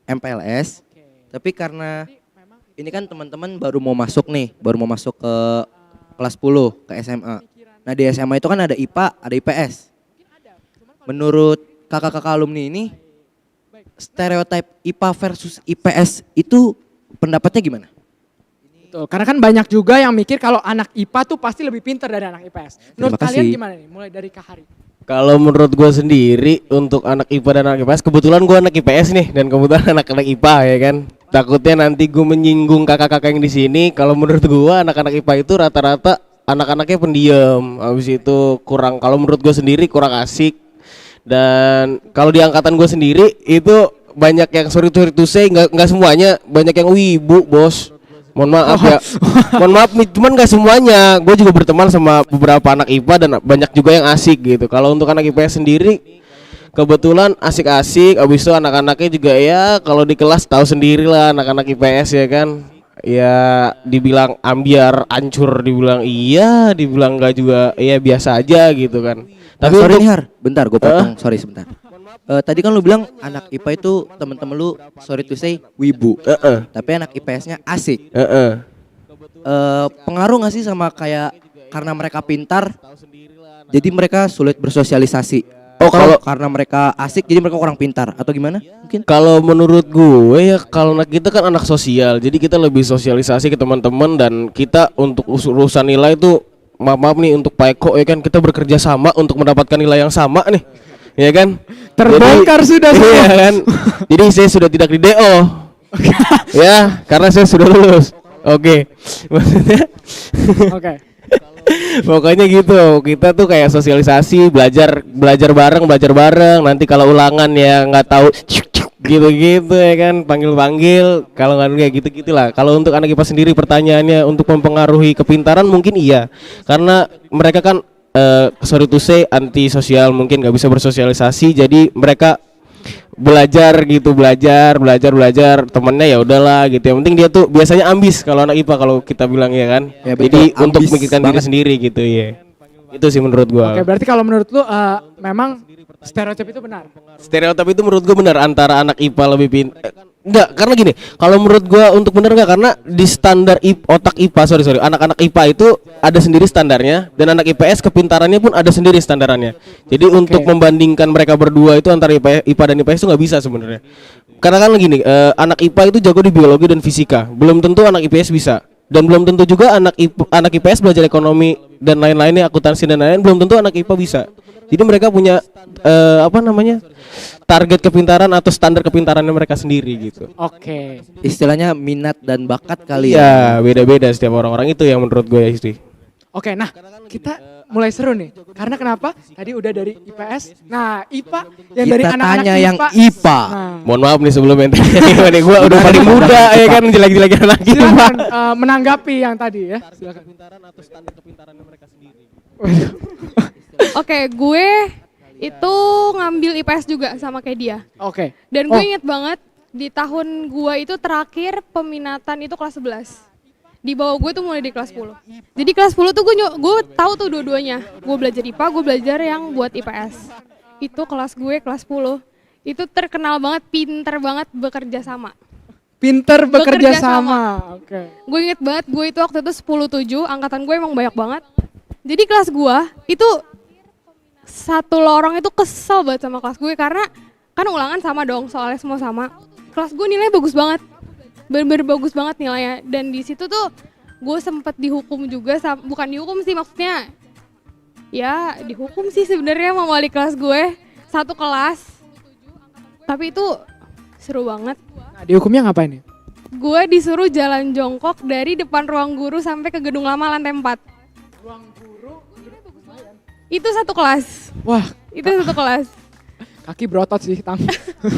MPLS, tapi karena ini kan teman-teman baru mau masuk ke kelas 10 ke SMA. Nah di SMA itu kan ada IPA, ada IPS. Menurut kakak-kakak alumni ini, stereotip IPA versus IPS itu pendapatnya gimana? Betul, karena kan banyak juga yang mikir kalau anak IPA tuh pasti lebih pintar dari anak IPS. Menurut Terima kalian kasih. gimana nih? Mulai dari Kak Hari. Kalau menurut gue sendiri untuk anak IPA dan anak IPS, kebetulan gue anak IPS nih dan kebetulan anak-anak IPA ya kan. Takutnya nanti gue menyinggung kakak-kakak yang di sini. Kalau menurut gue anak-anak IPA itu rata-rata anak-anaknya pendiam. Habis itu kalau menurut gue sendiri kurang asik. Dan kalau di angkatan gue sendiri itu banyak yang sorry to say, nggak semuanya, banyak yang wibu bos. Mohon maaf ya, mohon maaf nih, cuman nggak semuanya. Gue juga berteman sama beberapa anak IPA dan banyak juga yang asik gitu. Kalau untuk anak IPS sendiri, kebetulan asik-asik. Abis itu anak-anaknya juga ya kalau di kelas tahu sendiri lah anak-anak IPS ya kan. Ya dibilang ambiar, ancur, dibilang iya, dibilang enggak juga, ya biasa aja gitu kan. Tapi sorry nih Har, bentar gue potong, sorry sebentar. Tadi kan lu bilang anak IPA itu temen-temen lu sorry to say wibu, tapi anak IPS-nya asik. Pengaruh nggak sih sama kayak karena mereka pintar, jadi mereka sulit bersosialisasi? Oh kalau karena mereka asik jadi mereka kurang pintar atau gimana? Mungkin. Kalau menurut gue ya kalau kita kan anak sosial, jadi kita lebih sosialisasi ke teman-teman dan kita untuk urusan nilai itu maaf nih untuk Pak Eko ya kan, kita bekerja sama untuk mendapatkan nilai yang sama nih. Ya kan? Terbongkar sudah semua. Iya kan? Jadi saya sudah tidak di DO. Ya, karena saya sudah lulus. Oke. Maksudnya Oke. pokoknya gitu, kita tuh kayak sosialisasi, belajar bareng. Nanti kalau ulangan ya nggak tahu gitu ya kan, panggil. Kalau nggak kayak gitu-gitulah. Kalau untuk anak IPA sendiri pertanyaannya untuk mempengaruhi kepintaran mungkin iya, karena mereka kan sorry to say anti sosial, mungkin nggak bisa bersosialisasi, jadi mereka belajar temennya ya udahlah gitu, yang penting dia tuh biasanya ambis kalau anak IPA kalau kita bilang ya kan Ya, jadi betul, untuk ambis memikirkan diri banget. sendiri gitu ya. Itu sih menurut gua. Oke, berarti kalau menurut lu memang stereotip itu benar. Stereotip itu menurut gua benar, antara anak IPA lebih enggak, karena gini, kalau menurut gua untuk benar enggak, karena di standar otak IPA, sorry, anak-anak IPA itu ada sendiri standarnya, dan anak IPS kepintarannya pun ada sendiri standarannya. Jadi untuk membandingkan mereka berdua itu antara IPA dan IPS itu nggak bisa sebenarnya. Karena kan gini, anak IPA itu jago di biologi dan fisika, belum tentu anak IPS bisa. Dan belum tentu juga anak IPS belajar ekonomi dan lain-lainnya, akuntansi dan lain-lain, belum tentu anak IPA bisa. Jadi mereka punya target kepintaran atau standar kepintarannya mereka sendiri gitu. Oke. Istilahnya minat dan bakat kali Iya, beda-beda setiap orang-orang, itu yang menurut gue ya istri. Oke, nah kita mulai seru nih. Karena kenapa? Tadi udah dari IPS. Nah, IPA yang Kita dari anak-anak tanya IPA. yang IPA. Nah, Mohon maaf nih sebelumnya, nih gue udah paling muda ya kan, jelek-jelekin anak IPA. silakan menanggapi yang tadi ya. Silakan. Oke, gue itu ngambil IPS juga sama kayak dia. Oke. Dan gue inget banget di tahun gue itu terakhir peminatan itu kelas 11. Di bawah gue tuh mulai di kelas 10. Jadi kelas 10 tuh gue tahu tuh dua-duanya. Gue belajar IPA, gue belajar yang buat IPS. Itu kelas gue kelas 10. Itu terkenal banget, pinter banget bekerja sama. Pinter bekerja Bekerja sama. Oke. Gue inget banget, gue itu waktu itu 10-7, angkatan gue emang banyak banget. Jadi kelas gue itu satu lorong itu kesel banget sama kelas gue karena kan ulangan sama dong, soalnya semua sama. Kelas gue nilainya bagus banget, bener-bener bagus banget nilainya. Dan di situ tuh gue sempet dihukum juga, bukan dihukum sih maksudnya, ya dihukum sih sebenarnya sama wali kelas gue satu kelas. Tapi itu seru banget. Nah, dihukumnya ngapain ya? Gue disuruh jalan jongkok dari depan ruang guru sampai ke gedung lama lantai 4. Ruang guru. Itu satu kelas. Wah, Itu satu kelas. kaki berotot sih, Tang.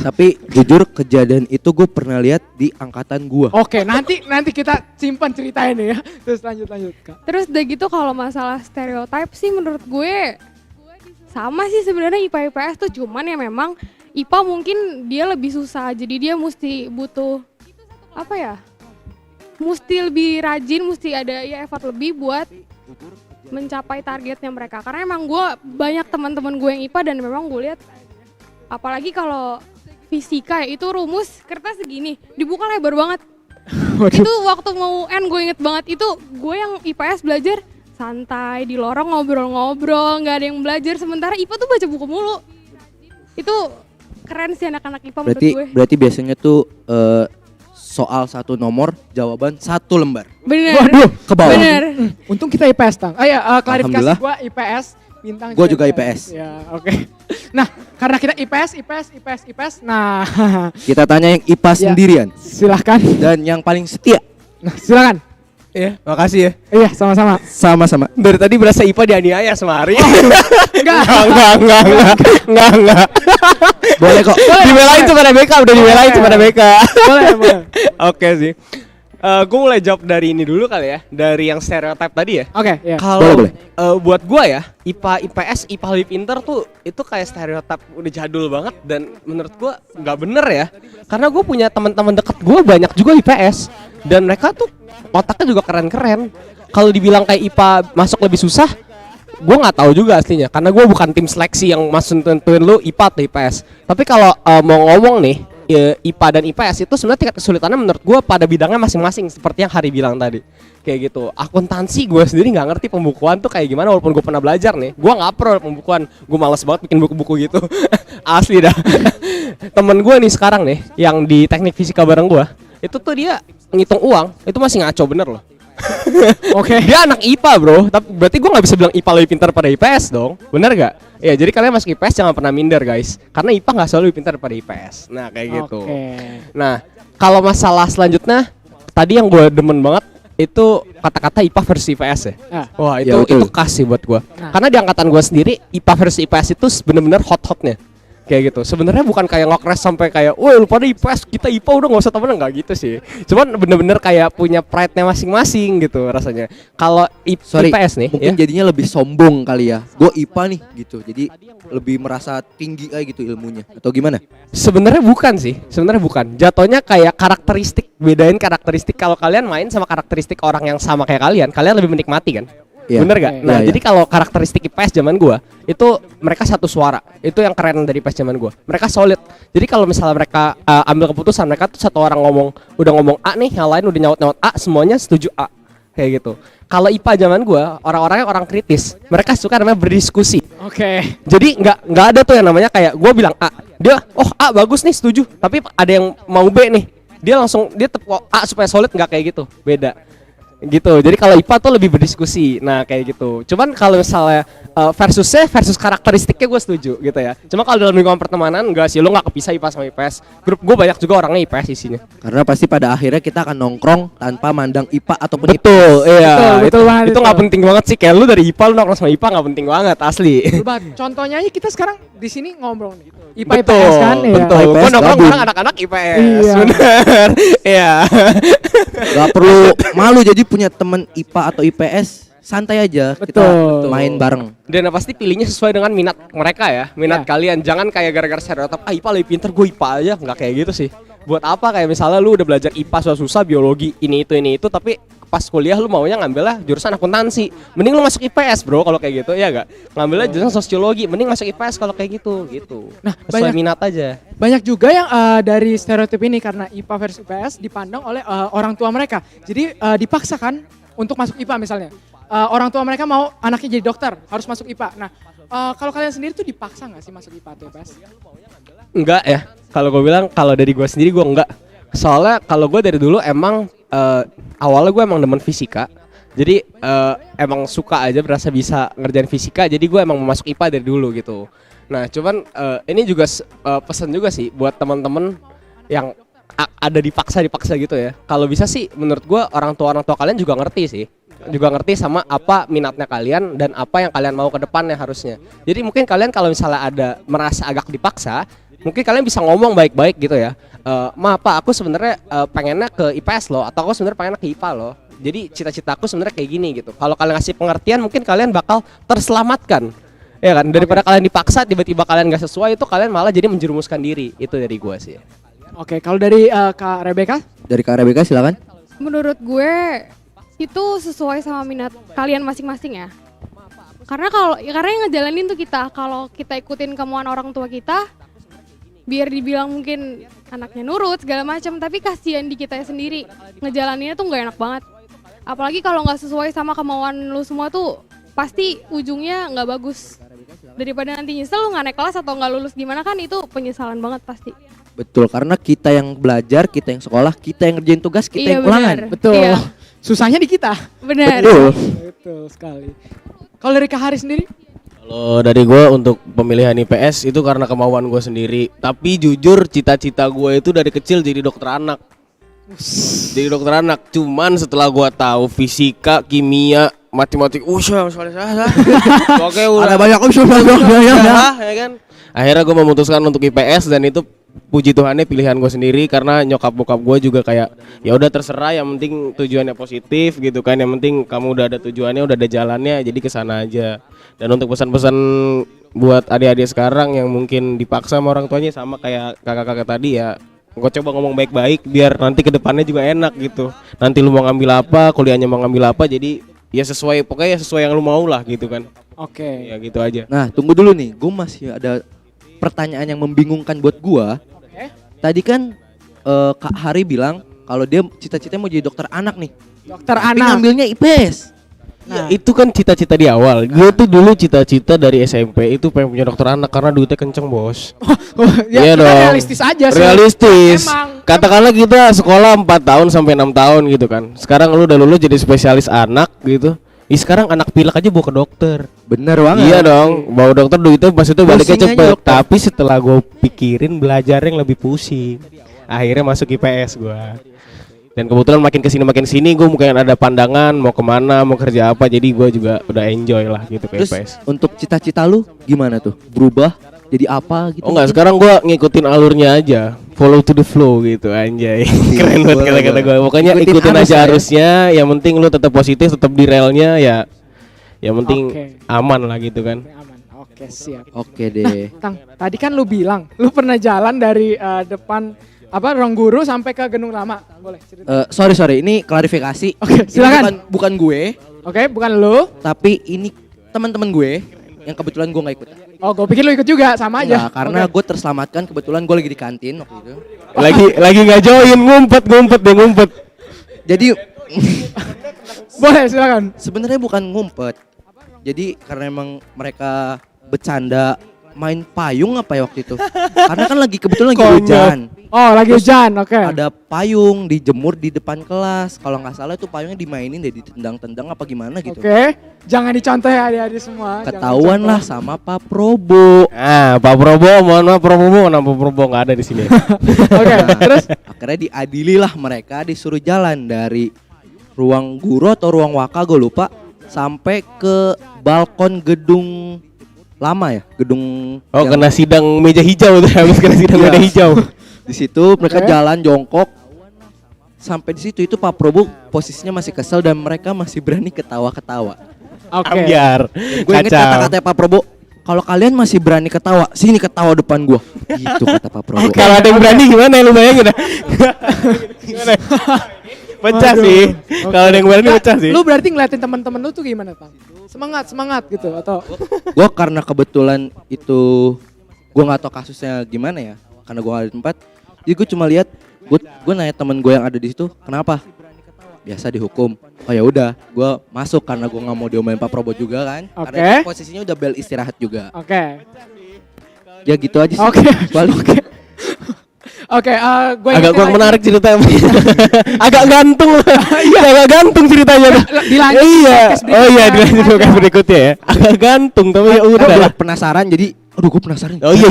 Tapi jujur kejadian itu gue pernah lihat di angkatan gue. Oke, nanti kita simpan cerita ini ya. Terus lanjut Kak. Terus udah gitu kalau masalah stereotype sih menurut gue sama sih sebenarnya IPA IPS tuh, cuman ya memang IPA mungkin dia lebih susah. Jadi dia mesti butuh apa ya? Mesti lebih rajin, mesti ada ya effort lebih buat mencapai targetnya mereka. Karena emang gue banyak teman-teman gue yang IPA dan memang gue lihat apalagi kalau fisika ya, itu rumus kertas segini dibuka lebar banget. Waduh. Itu waktu mau UN gue inget banget, itu gue yang IPS belajar santai di lorong ngobrol-ngobrol, nggak ada yang belajar, sementara IPA tuh baca buku mulu. Itu keren sih anak-anak IPA menurut gue. Berarti biasanya tuh soal satu nomor, jawaban satu lembar. Bener. Waduh, Ke bawah. Bener. Untung kita IPS, Tang. Klarifikasi Alhamdulillah. gua IPS, bintang Gua juga IPS. Ya, oke. Nah, karena kita IPS. Nah, Kita tanya yang IPA Ya. sendirian silahkan. dan yang paling setia. Nah, silakan. Iya, makasih ya. Iya, sama-sama. Sama-sama. Dari tadi berasa IPA dianiaya sama Ari. Enggak. Enggak. Boleh kok. Dibelain tuh pada BK, udah dibelain tuh pada BK. Boleh. Oke sih. Gue mulai jawab dari ini dulu kali ya, dari yang stereotype tadi ya. Oke, ya. Kalau Boleh. buat gue ya, IPA, IPS, IPA lebih pinter tuh itu kayak stereotype udah jadul banget dan menurut gue nggak bener ya. Karena gue punya teman-teman deket gue banyak juga IPS dan mereka tuh otaknya juga keren-keren. Kalau dibilang kayak IPA masuk lebih susah, gue nggak tahu juga aslinya. Karena gue bukan tim seleksi yang masuk tentuin lu IPA atau IPS. Tapi kalau mau ngomong nih, IPA dan IPS itu sebenarnya tingkat kesulitannya menurut gue pada bidangnya masing-masing seperti yang Hari bilang tadi. Kayak gitu. Akuntansi gue sendiri nggak ngerti pembukuan tuh kayak gimana walaupun gue pernah belajar nih. Gue nggak pro pembukuan. Gue malas banget bikin buku-buku gitu. Asli dah. Temen gue nih sekarang nih yang di teknik fisika bareng gue, itu tuh dia ngitung uang itu masih ngaco bener loh. Oke. Dia anak IPA bro, tapi berarti gue nggak bisa bilang IPA lebih pintar pada IPS dong, bener gak? Ya jadi kalian masuk IPS jangan pernah minder guys, karena IPA nggak selalu lebih pintar pada IPS. Nah kayak gitu. Oke. Nah kalau masalah selanjutnya, tadi yang gue demen banget itu kata-kata IPA versus IPS ya. Ah. Wah Ya, itu betul. khas sih buat gue, Nah. karena di angkatan gue sendiri IPA versus IPS itu bener-bener hot-hotnya. Kayak gitu. Sebenarnya bukan kayak ngokres sampai kayak, "Woi, lu pada IPS, kita IPA udah enggak usah temenan," enggak gitu sih. Cuman bener-bener kayak punya pride-nya masing-masing gitu rasanya. Kalau IPS nih, mungkin ya, jadinya lebih sombong kali ya. Gue IPA nih gitu. Jadi lebih merasa tinggi aja gitu ilmunya. Atau gimana? sebenarnya bukan sih. Sebenarnya bukan. Jatuhnya kayak karakteristik, bedain karakteristik. Kalau kalian main sama karakteristik orang yang sama kayak kalian lebih menikmati kan? Iya. Bener gak? Iya, Nah iya. jadi kalau karakteristik IPS zaman gua itu mereka satu suara. Itu yang keren dari IPS zaman gua. Mereka solid. Jadi kalau misalnya mereka ambil keputusan, mereka tuh satu orang udah ngomong A nih, yang lain udah nyaut A, semuanya setuju A. Kayak gitu. Kalau IPA zaman gua, orang-orangnya orang kritis. Mereka suka namanya berdiskusi. Oke. Jadi nggak ada tuh yang namanya kayak gua bilang A, dia A bagus nih setuju. Tapi ada yang mau B nih, dia tepuk A supaya solid, nggak kayak gitu. Beda. Gitu. Jadi kalau IPA tuh lebih berdiskusi. Nah, kayak gitu. Cuman kalau misalnya versus karakteristiknya gue setuju gitu ya. Cuma kalau dalam lingkungan pertemanan enggak sih, lo nggak kepisah IPA sama IPS. Grup gue banyak juga orangnya IPS isinya. Karena pasti pada akhirnya kita akan nongkrong tanpa mandang IPA ataupun Betul, iya. Betul banget Itu nggak penting banget sih. Kayak lu dari IPA lu nongkrong sama IPA nggak penting banget asli. Coba contohnya aja kita sekarang di sini ngobrol gitu. IPA Betul, IPS kan ya. betul. IPS Gue nongkrong gabung. bareng anak-anak IPS. Iya. Bener. Iya. Gak perlu malu jadi punya temen IPA atau IPS, santai aja kita Betul. main bareng. Dan pasti pilihnya sesuai dengan minat mereka ya, minat Ya. kalian. Jangan kayak gara-gara stereotip, IPA lebih pinter, gue IPA aja. Nggak kayak gitu sih. Buat apa kayak misalnya lu udah belajar IPA susah-susah, biologi ini itu, tapi pas kuliah lu maunya ngambilnya jurusan akuntansi, mending lu masuk IPS bro kalau kayak gitu, ya nggak? Ngambilnya jurusan sosiologi, mending masuk IPS kalau kayak gitu. Nah, sesuai minat aja. Banyak juga yang dari stereotip ini karena IPA versus IPS dipandang oleh orang tua mereka. Jadi dipaksakan untuk masuk IPA misalnya. Orang tua mereka mau anaknya jadi dokter, harus masuk IPA. Nah, kalau kalian sendiri tuh dipaksa nggak sih masuk IPA atau IPS? Enggak ya. Kalau gue bilang, kalau dari gue sendiri gue enggak. Soalnya kalau gue dari dulu emang awalnya gue emang demen fisika. Jadi emang suka aja, berasa bisa ngerjain fisika. Jadi gue emang mau masuk IPA dari dulu gitu. Nah cuman ini juga pesan juga sih buat teman-teman yang ada dipaksa gitu ya. Kalau bisa sih menurut gue orang tua kalian juga ngerti sih. Juga ngerti sama apa minatnya kalian dan apa yang kalian mau ke depannya harusnya. Jadi mungkin kalian kalau misalnya ada merasa agak dipaksa, mungkin kalian bisa ngomong baik-baik gitu ya. Ma, Pak, aku sebenarnya pengennya ke IPS loh, atau aku sebenarnya pengennya ke IPA loh. Jadi cita-citaku sebenarnya kayak gini gitu. Kalau kalian ngasih pengertian, mungkin kalian bakal terselamatkan. Ya kan, daripada kalian dipaksa tiba-tiba kalian nggak sesuai, itu kalian malah jadi menjerumuskan diri. Itu dari gua sih. Oke, kalau dari Kak Rebecca? Dari Kak Rebecca silakan. Menurut gue itu sesuai sama minat kalian masing-masing ya. Karena yang ngejalanin tuh kita, kalau kita ikutin kemauan orang tua kita, biar dibilang mungkin anaknya nurut segala macam, tapi kasihan di kita sendiri. Ngejalaninnya tuh nggak enak banget. Apalagi kalau nggak sesuai sama kemauan lu semua tuh, pasti ujungnya nggak bagus. Daripada nanti nyesel lu nggak naik kelas atau nggak lulus gimana, kan itu penyesalan banget pasti. Betul, karena kita yang belajar, kita yang sekolah, kita yang ngerjain tugas, kita yang ulangan. Betul. Iya. Susahnya di kita. Benar. Betul sekali. Kalau dari Kak Hari sendiri? Kalau dari gue untuk pemilihan IPS itu karena kemauan gue sendiri. Tapi jujur cita-cita gue itu dari kecil jadi dokter anak. Jadi dokter anak. Cuman setelah gue tahu fisika, kimia, matematik, oke udah Ada banyak ya kan. Akhirnya gue memutuskan untuk IPS dan itu puji Tuhannya pilihan gue sendiri karena nyokap bokap gue juga kayak ya udah terserah, yang penting tujuannya positif gitu kan, yang penting kamu udah ada tujuannya, udah ada jalannya, jadi kesana aja. Dan untuk pesan-pesan buat adik-adik sekarang yang mungkin dipaksa sama orang tuanya sama kayak kakak-kakak tadi ya, gue coba ngomong baik-baik biar nanti kedepannya juga enak gitu. Nanti lu mau ngambil apa, kuliahnya mau ngambil apa, jadi ya sesuai, pokoknya sesuai yang lu mau lah gitu kan. Oke. Ya gitu aja. Nah tunggu dulu nih, gue masih ada pertanyaan yang membingungkan buat gua. Tadi kan Kak Hari bilang kalau dia cita-citanya mau jadi dokter anak nih. Dokter Tapi anak. ngambilnya IPS. Nah, itu kan cita-cita di awal. Gue tuh dulu cita-cita dari SMP itu pengen punya dokter anak karena duitnya kenceng, Bos. Ya, Iya kita dong. realistis aja sih. Realistis. Emang. Katakanlah kita sekolah 4 tahun sampai 6 tahun gitu kan. Sekarang lu udah lulus jadi spesialis anak gitu. Sekarang anak pilek aja bawa ke dokter. Bener banget. Iya dong, bawa dokter duitnya pas itu baliknya Pusing aja cepet. dokter. Tapi setelah gue pikirin belajar yang lebih pusing. Akhirnya masuk IPS gue. Dan kebetulan makin kesini gue mungkin ada pandangan mau kemana, mau kerja apa. Jadi gue juga udah enjoy lah gitu ke Terus IPS. untuk cita-cita lu gimana tuh? Berubah jadi apa gitu? Oh enggak, sekarang gue ngikutin alurnya aja. Follow to the flow gitu anjay. Keren banget Boleh, kata-kata gue. boleh. Pokoknya Ikutin ikutin arus aja ya. arusnya. Yang penting lu tetap positif, tetap di relnya ya. Yang penting Oke. aman lah gitu kan. Aman. Oke, siap. Oke deh. Tang, tadi kan lu bilang lu pernah jalan dari depan ruang guru sampai ke Gedung Lama. Boleh cerita? Sorry, ini klarifikasi. Oke, Ini silakan. bukan gue, Oke, bukan lu. tapi ini teman-teman gue yang kebetulan gue nggak ikut. Oh, gue pikir lu ikut juga, sama aja. Enggak, karena Oke. gue terselamatkan, kebetulan gue lagi di kantin waktu itu. Lagi nggak join, ngumpet. Jadi Boleh, silakan. sebenarnya bukan ngumpet. Jadi karena emang mereka bercanda main payung apa ya waktu itu. Karena kan kebetulan lagi Konyol. hujan. Oh, lagi hujan. Oke. Ada payung dijemur di depan kelas. Kalau nggak salah itu payungnya dimainin deh, ditendang-tendang apa gimana gitu. Oke. Jangan dicontoh ya adik-adik semua. Ketahuan Jangan lah dicontoh. sama Pak Probo. Ah, Pak Probo, mohon maaf Pak Probo nggak ada di sini. Oke, terus Akhirnya diadili lah mereka, disuruh jalan dari ruang guru atau ruang waka gue lupa sampai ke balkon gedung lama ya, gedung Oh, yang- kena sidang meja hijau tuh, habis kena sidang Iya. meja hijau. Di situ mereka Oke. jalan jongkok. Sampai di situ itu Pak Probo posisinya masih kesel dan mereka masih berani ketawa-ketawa. oke. Ambiar. Gue inget kata-kata Pak Probo, kalau kalian masih berani ketawa, sini ketawa depan gua. Gitu kata Pak Probo. Kalau ada yang berani gimana ya, lu bayangin dah. Gimana? Pecah Waduh. sih. Oke. Kalau ada yang berani Nah, pecah sih. Lu berarti ngeliatin teman-teman lu tuh gimana, Tang? Semangat gitu atau Gue karena kebetulan itu gue nggak tahu kasusnya gimana ya, karena gue nggak ada di tempat. Jadi gue cuma lihat, gue nanya temen gue yang ada di situ, kenapa? Biasa dihukum. Oh ya udah, gue masuk karena gue nggak mau diomelin Pak Probo juga kan. Oke. Karena posisinya udah bel istirahat juga. Oke. Ya gitu aja sih. Oke. Paling. Oke, gue Agak kurang menarik ceritanya. Agak gantung. Agak gantung ceritanya. Dilanjut Iya. podcast berikutnya. Oh iya, dilanjut podcast berikutnya ya. Agak gantung tapi ya Gue udah. penasaran jadi, aduh gue penasaran. Oh iya.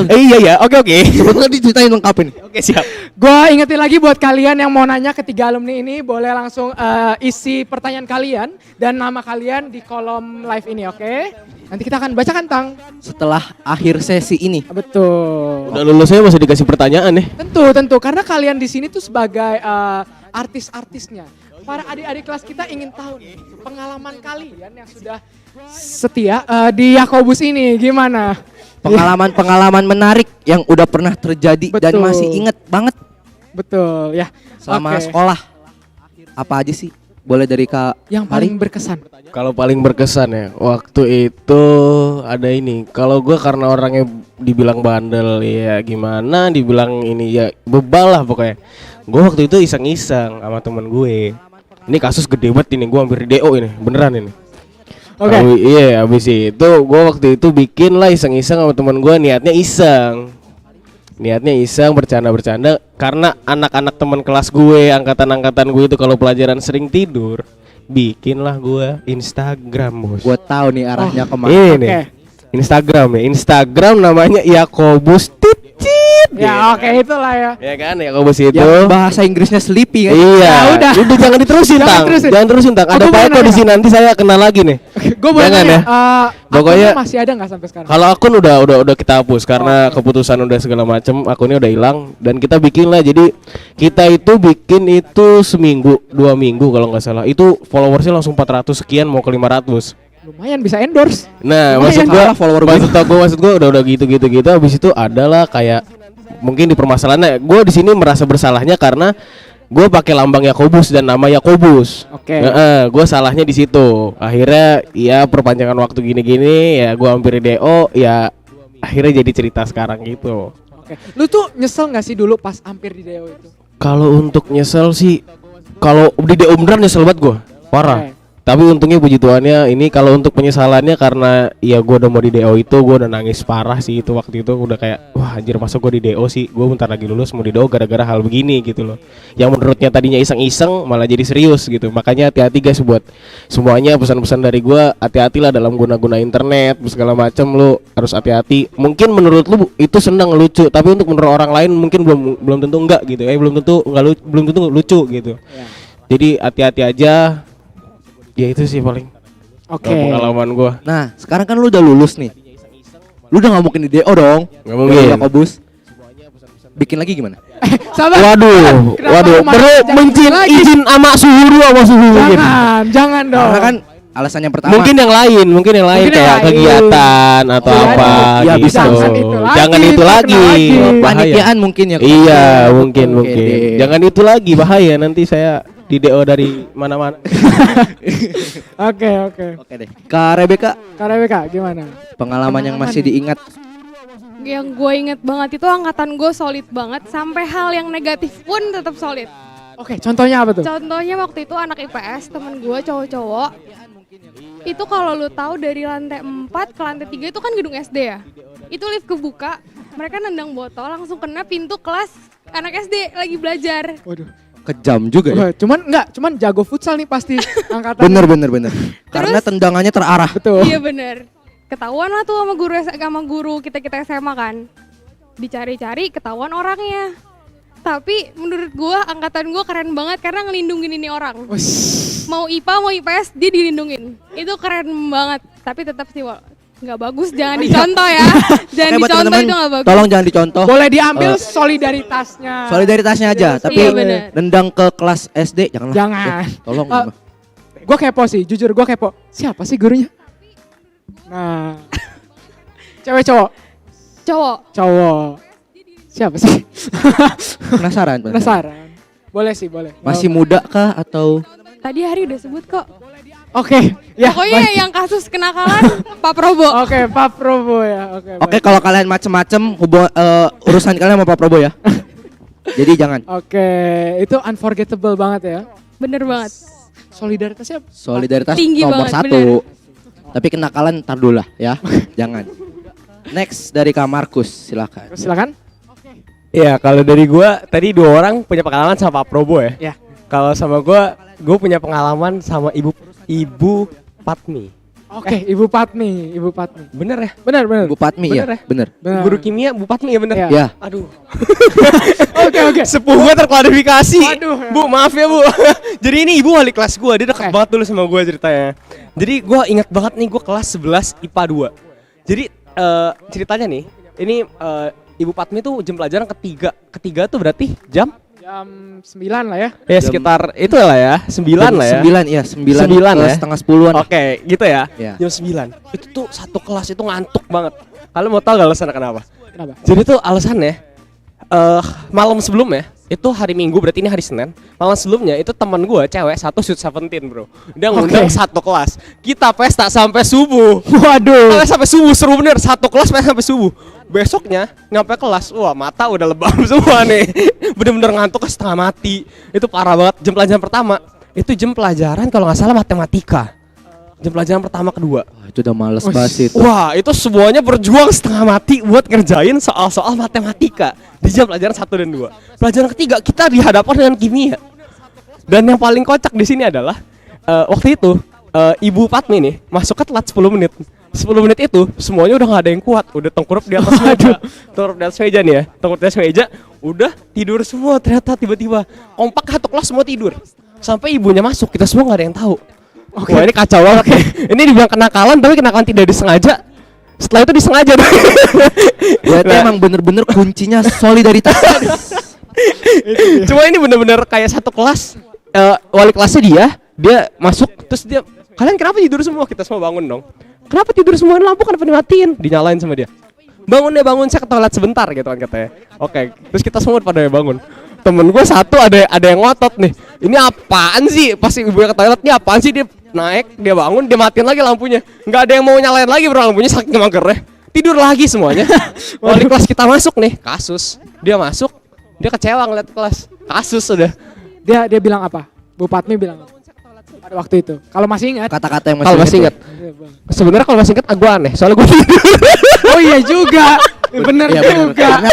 Iya ya. Oke. Sebetulnya diceritain lengkapin. Oke, siap. Gue ingetin lagi buat kalian yang mau nanya ketiga alumni ini, boleh langsung isi pertanyaan kalian dan nama kalian di kolom live ini, oke? Nanti kita akan bacakan, Tang. Setelah akhir sesi ini. Betul. Udah lulusnya masih dikasih pertanyaan nih. Tentu, karena kalian di sini tuh sebagai artis-artisnya. Para adik-adik kelas kita ingin tahu nih pengalaman kalian yang sudah setia di Yakobus ini gimana? Pengalaman-pengalaman menarik yang udah pernah terjadi dan Betul. masih inget banget Betul ya. selama Oke. sekolah. Apa aja sih? Boleh dari Kak Yang paling berkesan. Kalau paling berkesan ya, waktu itu ada ini. Kalau gue karena orangnya dibilang bandel ya gimana, dibilang ini ya bebal lah pokoknya. Gue waktu itu iseng-iseng sama temen gue. Ini kasus gede banget ini, gue hampir di DO ini, beneran ini. Oke. Iya, abis itu gue waktu itu bikin lah iseng-iseng sama temen gue, niatnya iseng. Niatnya iseng, bercanda-bercanda. Karena anak-anak teman kelas gue, angkatan-angkatan gue itu kalau pelajaran sering tidur, bikinlah gue Instagram, bos. Gue tahu nih arahnya kemana. Ini Oke. Instagram ya, Instagram namanya Yakobus Ticit. Ya oke itulah ya. Ya kan, Yakobus itu. Yang bahasa Inggrisnya sleepy kan? Iya, Ya udah. jangan diterusin, Jangan Tang. terusin. Jangan terusin, Tang. Oh, Ada gua Pak mau Eko di nanya. sini, nanti saya kenal lagi nih. Gue boleh Jangan nanya, ya. Pokoknya- akunnya masih ada nggak sampai sekarang? Kalau akun udah kita hapus karena keputusan udah segala macem, akunnya udah hilang dan kita bikin lah. Jadi kita itu bikin itu seminggu, 2 minggu kalau nggak salah. Itu followersnya langsung 400 sekian mau ke 500. Lumayan bisa endorse. Nah, Lumayan. maksud gua Kalah follower gua. maksud gua udah gitu. Habis itu adalah kayak mungkin di permasalahannya gue di sini merasa bersalahnya karena gue pakai lambang Yakobus dan nama Yakobus. Oke. Gue salahnya di situ. Akhirnya ya perpanjangan waktu gini-gini ya gue hampir DO ya akhirnya jadi cerita sekarang gitu. Oke. Lu tuh nyesel nggak sih dulu pas hampir di Deo itu? Kalau untuk nyesel sih, kalau di DO beneran nyesel banget gue, parah. Oke. Tapi untungnya puji Tuhannya ini kalau untuk penyesalannya karena ya gue udah mau di DO itu gue udah nangis parah sih itu waktu itu udah kayak wah anjir masa gue di DO sih, gue bentar lagi lulus mau di DO gara-gara hal begini gitu loh. Yang menurutnya tadinya iseng-iseng malah jadi serius gitu. Makanya hati-hati guys buat semuanya, pesan-pesan dari gue, hati-hatilah dalam guna-guna internet segala macam, lu harus hati-hati. Mungkin menurut lu itu senang lucu, tapi untuk menurut orang lain mungkin belum tentu enggak gitu. Belum tentu lucu gitu. Ya. Jadi hati-hati aja. Ya itu sih paling Oke. pengalaman gua. Nah sekarang kan lu udah lulus nih. Lu udah gak mungkin di DO dong. Nggak mungkin. Lu Yakobus. Bikin lagi gimana? Sabar. Waduh, Kenapa lu perlu jangan mencin lagi? izin sama suhu mungkin. Jangan dong. Karena kan alasan yang pertama. Mungkin yang lain Mungkin yang kayak lain. kegiatan atau Iya, apa iya, gitu. bisa. Jangan itu lagi. Bahaya. Panitiaan mungkin ya. Iya, mungkin. Oke deh. Jangan itu lagi bahaya nanti saya di DO dari mana-mana. Oke. Oke deh. Kak Rebecca, Kak Rebecca gimana? pengalaman yang masih diingat. Yang gue inget banget itu angkatan gue solid banget, sampai hal yang negatif pun tetap solid. Oke, contohnya apa tuh? Contohnya waktu itu anak IPS, temen gue cowok-cowok. Itu kalau lu tahu dari lantai 4 ke lantai 3 itu kan gedung SD ya. Itu lift kebuka, mereka nendang botol langsung kena pintu kelas anak SD lagi belajar. Waduh. Kejam juga ya. Wah, cuman jago futsal nih pasti angkatan. Bener. Karena tendangannya terarah. Betul. Iya bener. Ketahuan lah tuh sama guru kita SMA kan. Dicari-cari ketahuan orangnya. Tapi menurut gua angkatan gua keren banget karena ngelindungin ini orang. Ush. Mau IPA mau IPS dia dilindungin. Itu keren banget. Tapi tetap sih nggak bagus, jangan dicontoh ya. Jangan Oke, buat dicontoh, teman-teman, itu nggak bagus. tolong jangan dicontoh. Boleh diambil solidaritasnya. Solidaritasnya aja, tapi Iya, bener. nendang ke kelas SD janganlah. Jangan. Tolong. Gue kepo sih, jujur gue kepo. Siapa sih gurunya? Nah. Cewek cowok? Cowok. Cowok. Siapa sih? Penasaran. Penasaran. Boleh sih, boleh. Masih muda kah atau Tadi Hari udah sebut kok. Oke, ya. Pokoknya baik. yang kasus kenakalan Pak Probo. Oke, Pak Probo ya. Oke. Oke, baik. kalau kalian macem-macem urusan kalian sama Pak Prabowo ya. Jadi jangan. Oke, itu unforgettable banget ya. Bener banget. Solidaritasnya Solidaritas Tinggi nomor banget, 1. bener. Tapi kenakalan ntar dulu lah ya. Jangan. Next dari Kak Markus, silakan. silakan. Iya, kalau dari gua tadi 2 orang punya pengalaman sama Pak Probo ya. Ya. Kalau sama gua punya pengalaman sama Ibu Patmi. Oke, Ibu Patmi. Bener ya? Benar. Bu Patmi Bener ya? ya? Bener. Benar. Guru kimia Bu Patmi ya bener? Iya. Ya. Aduh. Oke. Sepuh gua terklarifikasi. Waduh. Bu, maaf ya, Bu. Jadi ini ibu wali kelas gua, dia deket Oke. banget dulu sama gua ceritanya. Jadi gua ingat banget nih gua kelas 11 IPA 2. Jadi ceritanya nih, ini Ibu Patmi tuh jam pelajaran ketiga tuh berarti jam Jam 9 lah ya. ya sekitar itu lah ya, 9 lah ya. 9 ya, 9 9 ke ya. setengah 10-an. Oke, gitu ya. Ya. Jam 9. Itu tuh satu kelas itu ngantuk banget. Kalian mau tahu gak alasannya kenapa? Kenapa? Jadi tuh alasannya malam sebelumnya itu hari Minggu, berarti ini hari Senin. Malam sebelumnya itu teman gue cewek satu Sweet 17 bro. Dia ngundang satu kelas. Kita pesta sampai subuh. Waduh. Kita sampai subuh, seru bener. Satu kelas pesta sampai subuh. Besoknya nyampe kelas, wah mata udah lebam semua nih. Bener-bener ngantuk ke setengah mati. Itu parah banget. Jam pelajaran pertama itu jam pelajaran kalau nggak salah matematika. Jam pelajaran pertama kedua. Wah, itu udah males banget itu. Wah, itu semuanya berjuang setengah mati buat ngerjain soal-soal matematika di jam pelajaran 1 dan 2. Pelajaran ketiga kita dihadapkan dengan kimia. Dan yang paling kocak di sini adalah waktu itu Ibu Patmi nih masuk ke telat 10 menit. 10 menit itu semuanya udah gak ada yang kuat, udah tengkurap di atas meja. Tengkurap di atas meja nih ya. Tengkurap di atas meja, udah tidur semua ternyata tiba-tiba. Kompak satu kelas semua tidur. Sampai ibunya masuk, kita semua gak ada yang tahu. Wah, ini kacau banget. Ini dibilang kenakalan tapi kenakalan tidak disengaja. Setelah itu disengaja. Berarti emang bener-bener kuncinya solidaritas. Cuma ini bener-bener kayak satu kelas. Wali kelasnya dia masuk terus dia, kalian kenapa tidur semua? Kita semua bangun dong. Kenapa tidur semua? Lampu kenapa dimatiin? Dinyalain sama dia. Bangun, saya ke toilet sebentar gitu kan katanya. Oke, terus kita semua pada bangun. Temen gue satu ada yang ngotot nih. Ini apaan sih? Pas ibunya ke toilet, ini apaan sih? Dia naik, dia bangun, dia matiin lagi lampunya. Nggak ada yang mau nyalain lagi bro lampunya saking magernya. Tidur lagi semuanya. Wali kelas kita masuk nih, kasus. Dia masuk, dia kecewa ngeliat kelas. Kasus udah. Dia bilang apa? Bu Patmi bilang apa? Pada waktu itu. Kalau masih ingat. Kata-kata yang Kalau masih ingat. Sebenarnya kalau masih ingat gue aneh, soalnya gue tidur. Oh iya juga. Bener Iya, bener. juga. Karena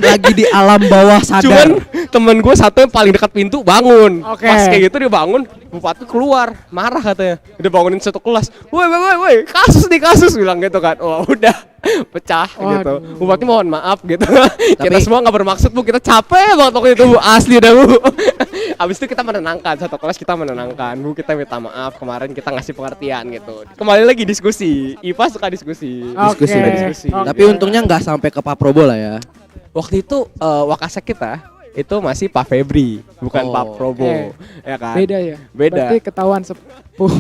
lagi di alam bawah sadar. Cuman temen gue satu yang paling dekat pintu bangun. Oke. Pas kayak gitu dia bangun, Bupati keluar, marah katanya. Dia bangunin satu kelas. Woi, kasus bilang gitu kan. Wah, udah pecah gitu. Waduh. Bupati mohon maaf gitu. Kita semua nggak bermaksud Bu, kita capek banget waktu itu Bu, asli dah Bu. Abis itu kita menenangkan, satu kelas kita menenangkan. Bu, kita minta maaf kemarin kita ngasih pengertian gitu. Kembali lagi diskusi. IPA suka diskusi. Diskusi, Oke. diskusi. Oke. Tapi untungnya nggak sampai ke Pak Prabowo lah ya. Waktu itu Wakasek kita itu masih Pak Febri, bukan Oh. Pak Probo, ya kan? Beda ya. Beda. Berarti ketahuan sepuh.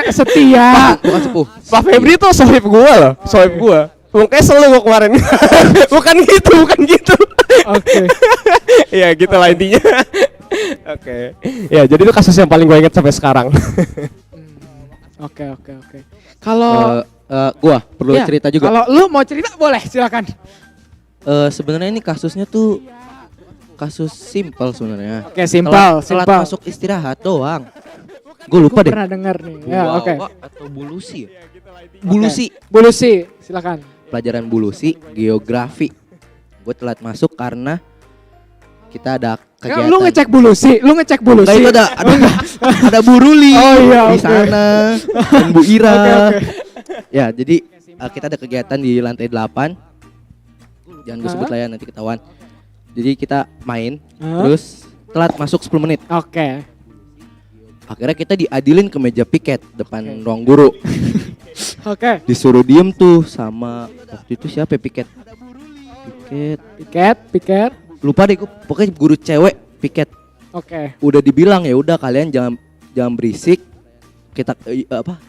Setia. Bukan sepuh. Pak Febri tuh sohib gua loh, sohib gua. Kesel gua kemarin. bukan gitu. Oke. Ya gitu lah intinya. Oke. Ya jadi itu kasus yang paling gua ingat sampai sekarang. Oke. Kalau Gua perlu ya, cerita juga. Kalau lu mau cerita boleh, silakan. Sebenarnya ini kasusnya tuh kasus simpel sebenarnya. Oke, simpel. Telat masuk istirahat doang. Gue lupa deh. Pernah dengar nih. Ya, oke. Atau bulusi ya? Bulusi, silakan. Pelajaran bulusi, geografi. Gue telat masuk karena kita ada kegiatan. Lu ngecek bulusi. Nah, itu ada Bu Ruli Oh iya, di oke. sana dan Bu Ira. Oke. Ya, jadi kita ada kegiatan di lantai 8. Jangan gue sebut lah ya, nanti ketahuan. Jadi kita main, terus telat masuk 10 menit. Oke. Akhirnya kita diadilin ke meja piket depan ruang guru. Oke. Disuruh diem tuh sama waktu itu siapa ya, piket. Piket. Lupa deh, pokoknya guru cewek piket. Oke. Udah dibilang ya udah kalian jangan berisik. Kita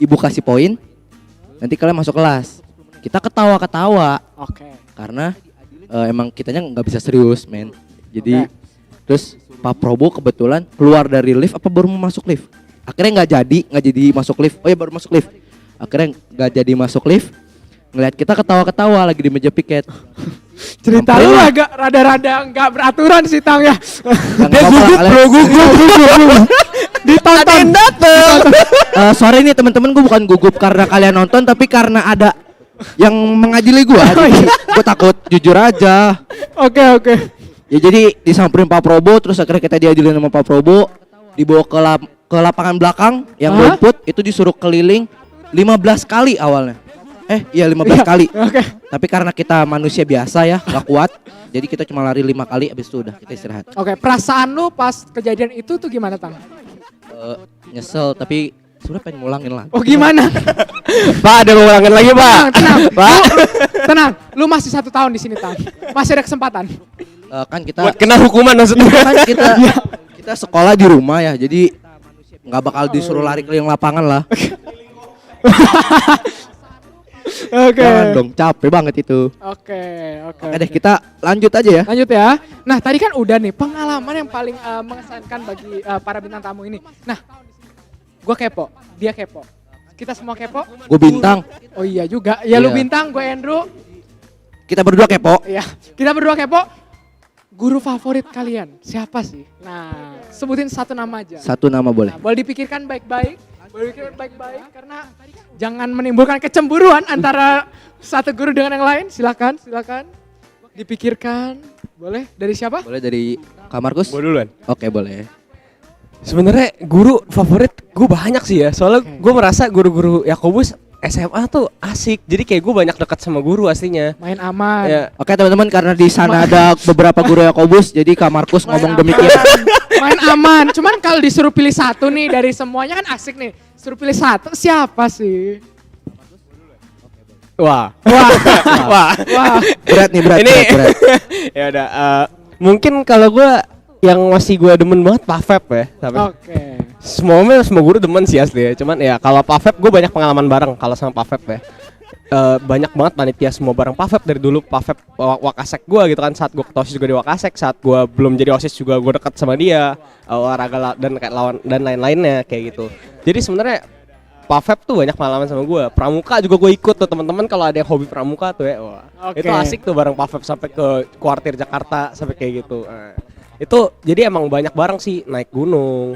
ibu kasih poin. Nanti kalian masuk kelas. Kita ketawa-ketawa Oke. karena emang kitanya nggak bisa serius, men. Jadi Terus Pak Probo kebetulan keluar dari lift apa baru mau masuk lift. Akhirnya nggak jadi masuk lift. Oh ya baru masuk lift. Akhirnya nggak jadi masuk lift. Ngeliat kita ketawa-ketawa lagi di meja piket. Cerita lu agak rada-rada nggak beraturan sih Tang ya. Dia gugup. Ditonton. Sorry nih teman-teman, gue bukan gugup karena kalian nonton, tapi karena ada yang mengadili gue. Gue takut jujur aja. Oke. Ya jadi disamperin Pak Probo, terus akhirnya kita diadilin sama Pak Probo, dibawa ke lapangan belakang yang rumput, itu disuruh keliling 15 kali awalnya. Iya 15 kali. Oke. Tapi karena kita manusia biasa ya, gak kuat, jadi kita cuma lari 5 kali, abis itu udah kita istirahat. Oke, perasaan lu pas kejadian itu tuh gimana Tang? Nyesel, tapi sebenernya pengen ngulangin lah. Oh gimana? Pak, ada mau ulangin lagi Pak. Tenang. Pak. Tenang, lu masih 1 tahun di sini Tang. Masih ada kesempatan. Kan kita Buat kena hukuman maksudnya. kan kita sekolah di rumah ya, jadi nggak bakal disuruh lari keliling lapangan lah. Oke. Jangan dong, capek banget itu. Oke. Oke deh, kita lanjut aja ya. Lanjut ya. Nah tadi kan udah nih pengalaman yang paling mengesankan bagi para bintang tamu ini. Nah, gue kepo, dia kepo, kita semua kepo. Gue bintang, Oh iya juga, ya lu Iya. bintang, gue Andrew. kita berdua kepo. Iya, kita berdua kepo. Guru favorit kalian siapa sih? Nah, sebutin 1 nama aja. Satu nama boleh. Nah, boleh dipikirkan baik-baik. Karena jangan menimbulkan kecemburuan antara satu guru dengan yang lain. Silakan. Dipikirkan. Boleh dari siapa? Boleh dari Kak Markus? Gua duluan. Oke, boleh. Sebenarnya guru favorit gue banyak sih ya. Soalnya gue merasa guru-guru Yakobus SMA tuh asik. Jadi kayak gue banyak dekat sama guru aslinya. Main aman. Ya, Oke teman-teman, karena di sana ada beberapa guru Yakobus, jadi Kak Markus ngomong demikian. Main aman. Cuman kalau disuruh pilih 1 nih dari semuanya kan asik nih. Suruh pilih 1 siapa sih? wah. Berat nih, berat. Ya udah. Mungkin kalau gue yang masih gue demen banget Pafep ya. Tapi Oke. semua guru demen sih asli ya. Cuman ya kalau Pafep gue banyak pengalaman bareng kalau sama Pafep ya. Banyak banget panitia semua bareng Pafep dari dulu. Pafep Wakasek gue gitu kan, saat gue ketua OSIS juga di Wakasek, saat gue belum jadi OSIS juga gue dekat sama dia, olahraga dan kayak lawan dan lain-lainnya kayak gitu. Jadi sebenarnya Pafep tuh banyak pengalaman sama gue. Pramuka juga gue ikut tuh, teman-teman kalau ada yang hobi pramuka tuh ya. Wah, Oke. itu asik tuh bareng Pafep sampai ke kuartir Jakarta sampai kayak gitu. Itu jadi emang banyak bareng sih, naik gunung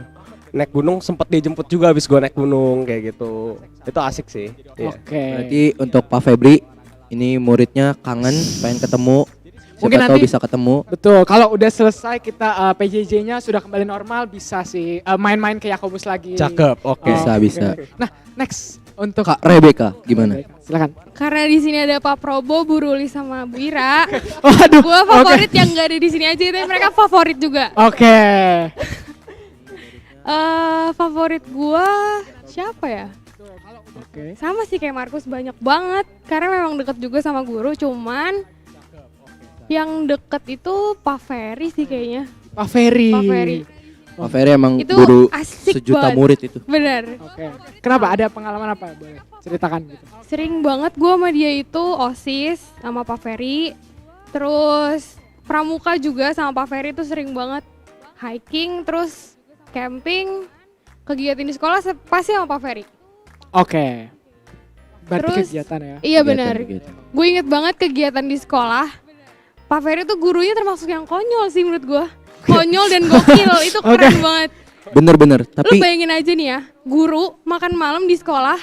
sempet dijemput juga abis gue naik gunung kayak gitu. Itu asik sih. Iya. Oke. Berarti untuk Pak Febri, ini muridnya kangen, pengen ketemu. Mungkin Siapa tahu nanti- bisa ketemu. Betul, kalau udah selesai kita PJJ-nya sudah kembali normal, bisa sih main-main ke Yakobus lagi. Cakep, oke. Bisa. Oke. Nah, next untuk Kak Rebecca, gimana? Silakan. Karena di sini ada Pak Probo, Bu Ruli sama Bu Ira. Waduh. Gua favorit yang gak ada di sini aja, tapi mereka favorit juga. Oke. Favorit gua siapa ya? Oke. Sama sih kayak Markus, banyak banget. Karena memang deket juga sama guru, cuman yang deket itu Pak Ferry sih kayaknya. Pak Ferry. Pak Ferry. Pak Ferry emang Itu guru asik sejuta banget. murid itu. Bener. Oke. Kenapa? Ada pengalaman apa? Boleh ceritakan gitu. Sering banget gue sama dia itu OSIS sama Pak Ferry. Terus pramuka juga sama Pak Ferry itu sering banget. Hiking, terus camping, kegiatan di sekolah pasti sama Pak Ferry. Oke. Berarti Terus- kegiatan ya. Iya benar. Kegiatan. Gue inget banget kegiatan di sekolah. Pak Ferry tuh gurunya termasuk yang konyol sih menurut gue. Konyol dan gokil, itu keren banget. Bener-bener, Lu tapi bayangin aja nih ya, guru makan malam di sekolah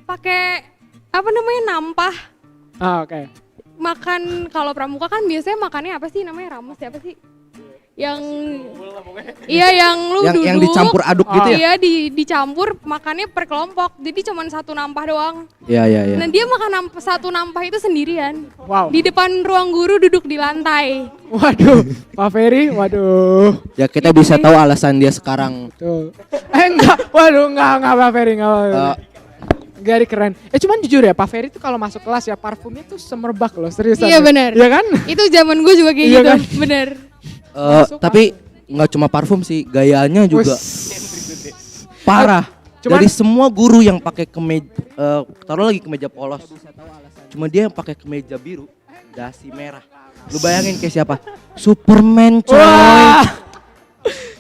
pakai apa namanya nampah. Oke. Makan kalau pramuka kan biasanya makannya apa sih namanya, rames ya apa sih? Yang iya yang lu duduk. yang dicampur aduk gitu ya? Iya dicampur makannya per kelompok. Jadi cuma satu nampah doang. Iya. Nah, dia makan satu nampah itu sendirian. Wow. Di depan ruang guru duduk di lantai. Waduh, Pak Ferry, waduh. Ya kita bisa tahu alasan dia sekarang. Tuh. Enggak, waduh, enggak Pak Ferry, enggak. Pak Ferry. Eh, Gari keren. Cuman jujur ya, Pak Ferry tuh kalau masuk kelas ya parfumnya tuh semerbak loh, seriusan. Iya, deh. bener. Iya kan? Itu zaman gue juga kayak Iya gitu. kan? Bener. tapi nggak cuma parfum sih, gayanya juga Wes. parah. Cuman- Dari semua guru yang pakai kemeja, taruh lagi kemeja polos, cuma dia yang pakai kemeja biru, dasi merah. Lu bayangin kayak siapa? Superman coy. Wah.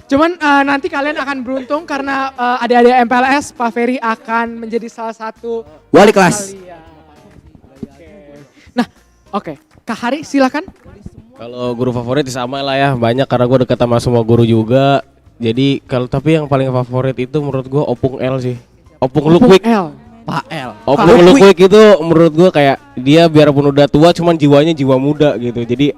Cuman nanti kalian akan beruntung karena adik-adik MPLS Pak Ferry akan menjadi salah satu Wali kelas. kalian. Oke. Nah, oke. Kak Hari silakan. Kalau guru favorit sama lah ya, banyak karena gue dekat sama semua guru juga. Jadi tapi yang paling favorit itu menurut gue Opung L sih. Opung Lukwik. L. Pak L. Opung Lukwik itu menurut gue kayak dia biarpun udah tua cuman jiwanya jiwa muda gitu. Jadi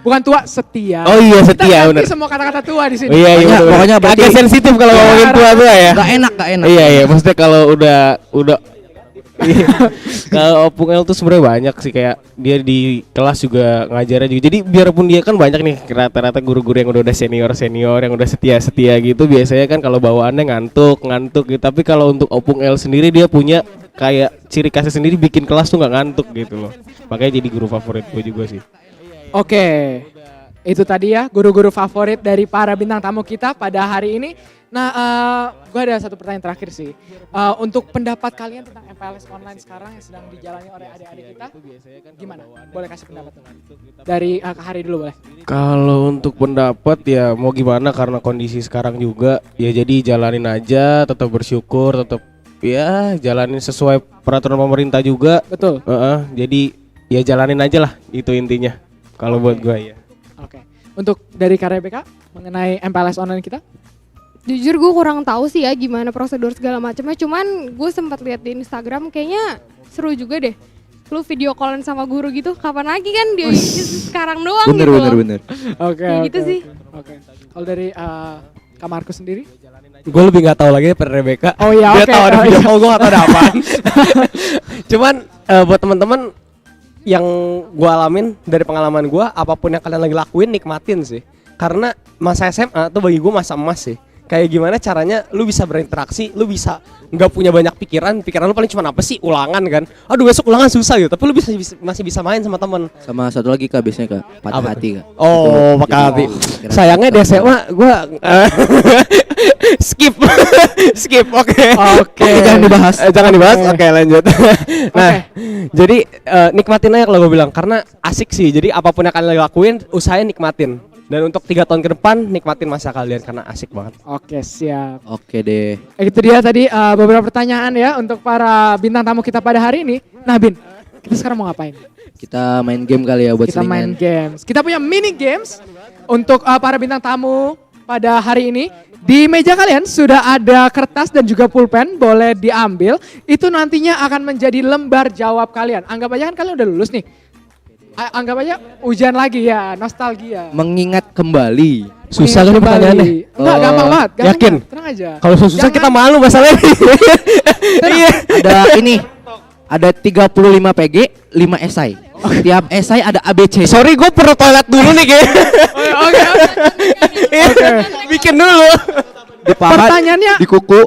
Bukan tua, setia. oh iya Kita setia ganti benar. semua kata-kata tua di sini. Oh, iya iya Pokoknya- bener. pokoknya berarti- agak sensitif kalau Iya, ngomongin tua ya. Gak enak. Iya iya, maksudnya kalau udah iya. Kalau Opung L tuh sebenarnya banyak sih, kayak dia di kelas juga ngajarnya juga. Jadi biarpun dia kan banyak nih rata-rata guru-guru yang udah senior yang udah setia gitu, biasanya kan kalau bawaannya ngantuk gitu. Tapi kalau untuk Opung L sendiri dia punya kayak ciri khasnya sendiri, bikin kelas tuh nggak ngantuk gitu loh. Makanya jadi guru favorit gue juga sih. Oke. Itu tadi ya guru-guru favorit dari para bintang tamu kita pada hari ini. Nah, gue ada satu pertanyaan terakhir sih. Untuk pendapat kalian tentang MPLS online sekarang yang sedang dijalani oleh adik-adik kita, gimana? Boleh kasih pendapat dari Kak Hari dulu boleh? Kalau untuk pendapat ya mau gimana, karena kondisi sekarang juga ya, jadi jalanin aja, tetap bersyukur, tetap ya jalanin sesuai peraturan pemerintah juga. Betul. Jadi ya jalanin aja lah, itu intinya. Kalau buat gua ya. Oke. Untuk dari Kak Rebecca mengenai MPLS online kita? Jujur gue kurang tahu sih ya gimana prosedur segala macamnya. Cuman gue sempat lihat di Instagram kayaknya seru juga deh. Lu video callan sama guru gitu, kapan lagi kan dia sekarang doang gitu loh. Bener. Oke. Kayak gitu sih. Oke. Kalau dari Kak Markus sendiri? Gue lebih nggak tahu lagi per Rebecca. Oh iya, Dia oke. tahu ada Oh video iya. call, gue nggak tahu ada apaan. Cuman buat teman-teman yang gue alamin dari pengalaman gue, apapun yang kalian lagi lakuin nikmatin sih. Karena masa SMA tuh bagi gue masa emas sih. Kayak gimana caranya lu bisa berinteraksi, lu bisa nggak punya banyak pikiran lu paling cuma apa sih, ulangan kan. Aduh besok ulangan susah gitu, tapi lu masih bisa main sama temen. Sama satu lagi Kak, biasanya Kak, patah Apa? hati Kak. Oh, Jadi, pakai hati. kira-kira Sayangnya di patah SMA gue skip, skip, oke. Oke. Jangan dibahas. Jangan dibahas. Oke. Oke, lanjut. Nah, Oke. jadi nikmatin aja kalau gue bilang, karena asik sih. Jadi apapun yang kalian lakuin, usahain nikmatin. Dan untuk 3 tahun ke depan nikmatin masa kalian karena asik banget. Oke, siap. Oke deh. Itu dia tadi beberapa pertanyaan ya untuk para bintang tamu kita pada hari ini. Nah, Bin, kita sekarang mau ngapain? Kita main game kali ya buat Kita main selingan. games. Kita punya mini games untuk para bintang tamu pada hari ini. Di meja kalian sudah ada kertas dan juga pulpen, boleh diambil. Itu nantinya akan menjadi lembar jawab kalian. Anggap aja kan kalian udah lulus nih. Anggap aja ujian lagi ya, nostalgia. Mengingat kembali. Susah kan Kembali. pertanyaannya? Enggak, gampang banget. Gampang Yakin? banget, tenang aja. Kalau susah Jangan- kita malu masalahnya. Iya. Ada ini. Ada 35 PG, 5 esai. Tiap esai ada ABC. Sorry, gue perlu toilet dulu nih kayak. Oke. Bikin dulu. Di paha, Pertanyaannya- di kuku.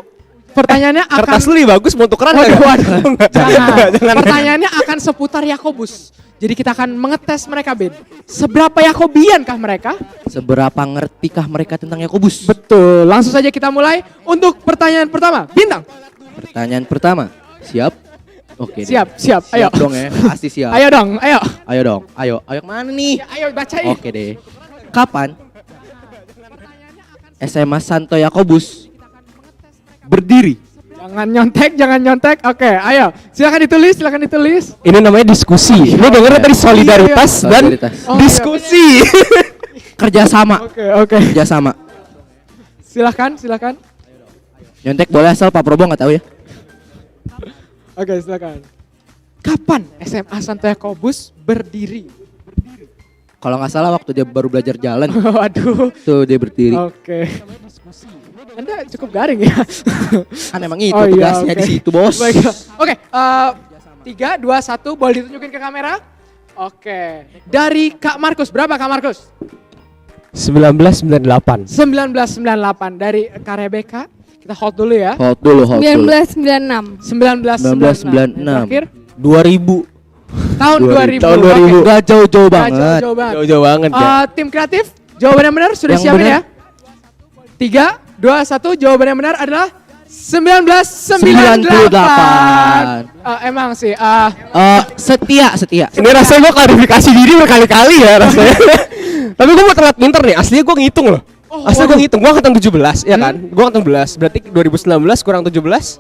Pertanyaannya akan Kertas lu nih bagus, mau tukeran Waduh, nggak? waduh. Jangan. Jangan. Pertanyaannya akan seputar Yakobus. Jadi kita akan mengetes mereka, Ben. Seberapa Yakobiankah mereka? Seberapa ngertikah mereka tentang Yakobus? Betul. Langsung saja kita mulai untuk pertanyaan pertama. Bintang. Pertanyaan pertama. Siap? Oke. deh. Siap. Ayo. Siap dong ya. Pasti siap. Ayo dong, ayo. Ayo dong. Ayo kemana nih? Ya, ayo bacain. Oke deh. Kapan SMA Santo Yakobus berdiri? Jangan nyontek. Oke, ayo. Silakan ditulis. Ini namanya diskusi. Ini dengerin tadi solidaritas Iya. dan Solidaritas. Oh, diskusi. Kerjasama. Oke. Kerjasama. Silakan. Nyontek boleh asal Pak Probo nggak tahu ya. Oke, silakan. Kapan SMA Santo Yakobus berdiri? Kalau nggak salah waktu dia baru belajar jalan, Waduh. tuh dia berdiri. Oke. Anda cukup garing ya. Kan emang itu Oh iya, tugasnya oke. di situ bos. Baik. Oke, 3, 2, 1, boleh ditunjukin ke kamera. Oke. Dari Kak Markus, berapa Kak Markus? 1998. 1998. Dari Kak Rebecca, kita hold dulu ya. Hold dulu. 1996. 1996. 1996. Terakhir, 2000. tahun 2000. Tahun 2000. Gak jauh-jauh Oke. banget. Jauh banget. Jauh-jauh banget ya. Tim kreatif, jawabannya benar sudah Yang siapin benar. ya. 3, 2, 1, jawabannya benar adalah 1998. Emang sih, Setia. Ini rasanya gue klarifikasi diri berkali-kali ya rasanya. Tapi gue mau terlihat pinter nih, aslinya gue ngitung loh. Asal gue ngitung, gue angkatan 17 ya kan? Gue angkatan 17, berarti 2019 kurang 17.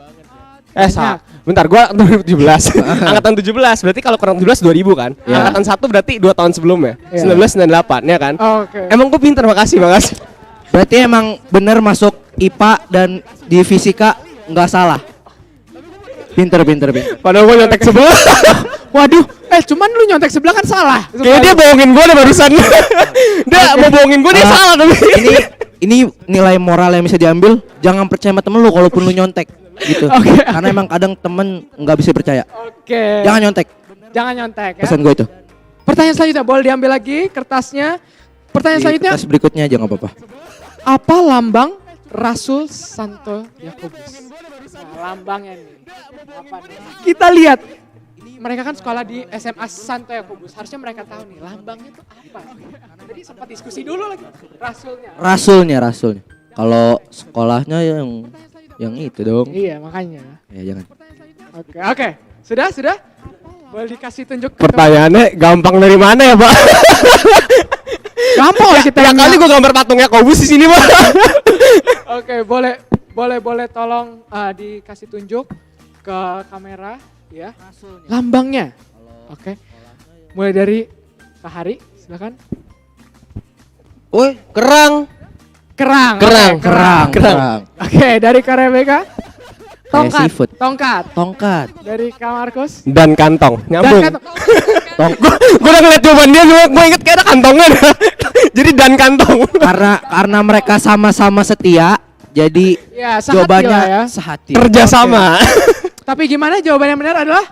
Bentar, gue angkatan 2017. Angkatan 17, berarti kalau kurang 17 2000 kan? Angkatan 1 berarti 2 tahun sebelumnya. 1998 ya kan? Oke. Emang gue pintar, makasih. Berarti emang bener masuk IPA dan di fisika nggak salah. Pinter. Padahal gue nyontek sebelah. Waduh, cuman lu nyontek sebelah kan salah. Kayaknya dia bohongin gue deh barusan. Dia mau bohongin gue, dia salah tapi. Ini nilai moral yang bisa diambil. Jangan percaya sama temen lu kalaupun lu nyontek gitu. Karena emang kadang temen nggak bisa percaya. Oke. Jangan nyontek. Jangan nyontek ya. Pesan gue itu. Pertanyaan selanjutnya boleh diambil lagi kertasnya. Pertanyaan selanjutnya, Kertas berikutnya aja nggak apa-apa. apa lambang Rasul Santo Yakobus? Nah, lambangnya nih. Apa nih? Kita lihat. Mereka kan sekolah di SMA Santo Yakobus. Harusnya mereka tahu nih lambangnya itu apa. Jadi sempat diskusi dulu lagi. Rasulnya. Rasulnya. Kalau sekolahnya yang itu dong. Iya, makanya. Ya jangan. Oke. Sudah? Boleh dikasih tunjuk Pertanyaannya gampang dari mana ya, Pak? gampang kita Ya kali gue gambar patungnya Yakobus di sini, Pak. Oke, boleh tolong dikasih tunjuk ke kamera ya. Lambangnya. Oke. Mulai dari Kak Hari, silakan. Woi, kerang. Kerang. Oke, dari Kak Rebecca. Tongkat. Seafood. Tongkat. Dari Kak Markus. Dan kantong, nyambung. Gue udah ngeliat jawaban dia, gue inget kayak ada kantongnya. Jadi dan kantong. Karena mereka sama-sama setia, jadi Ya, sehati jawabannya lah ya. sehati. Kerjasama. Tapi gimana jawaban yang benar adalah?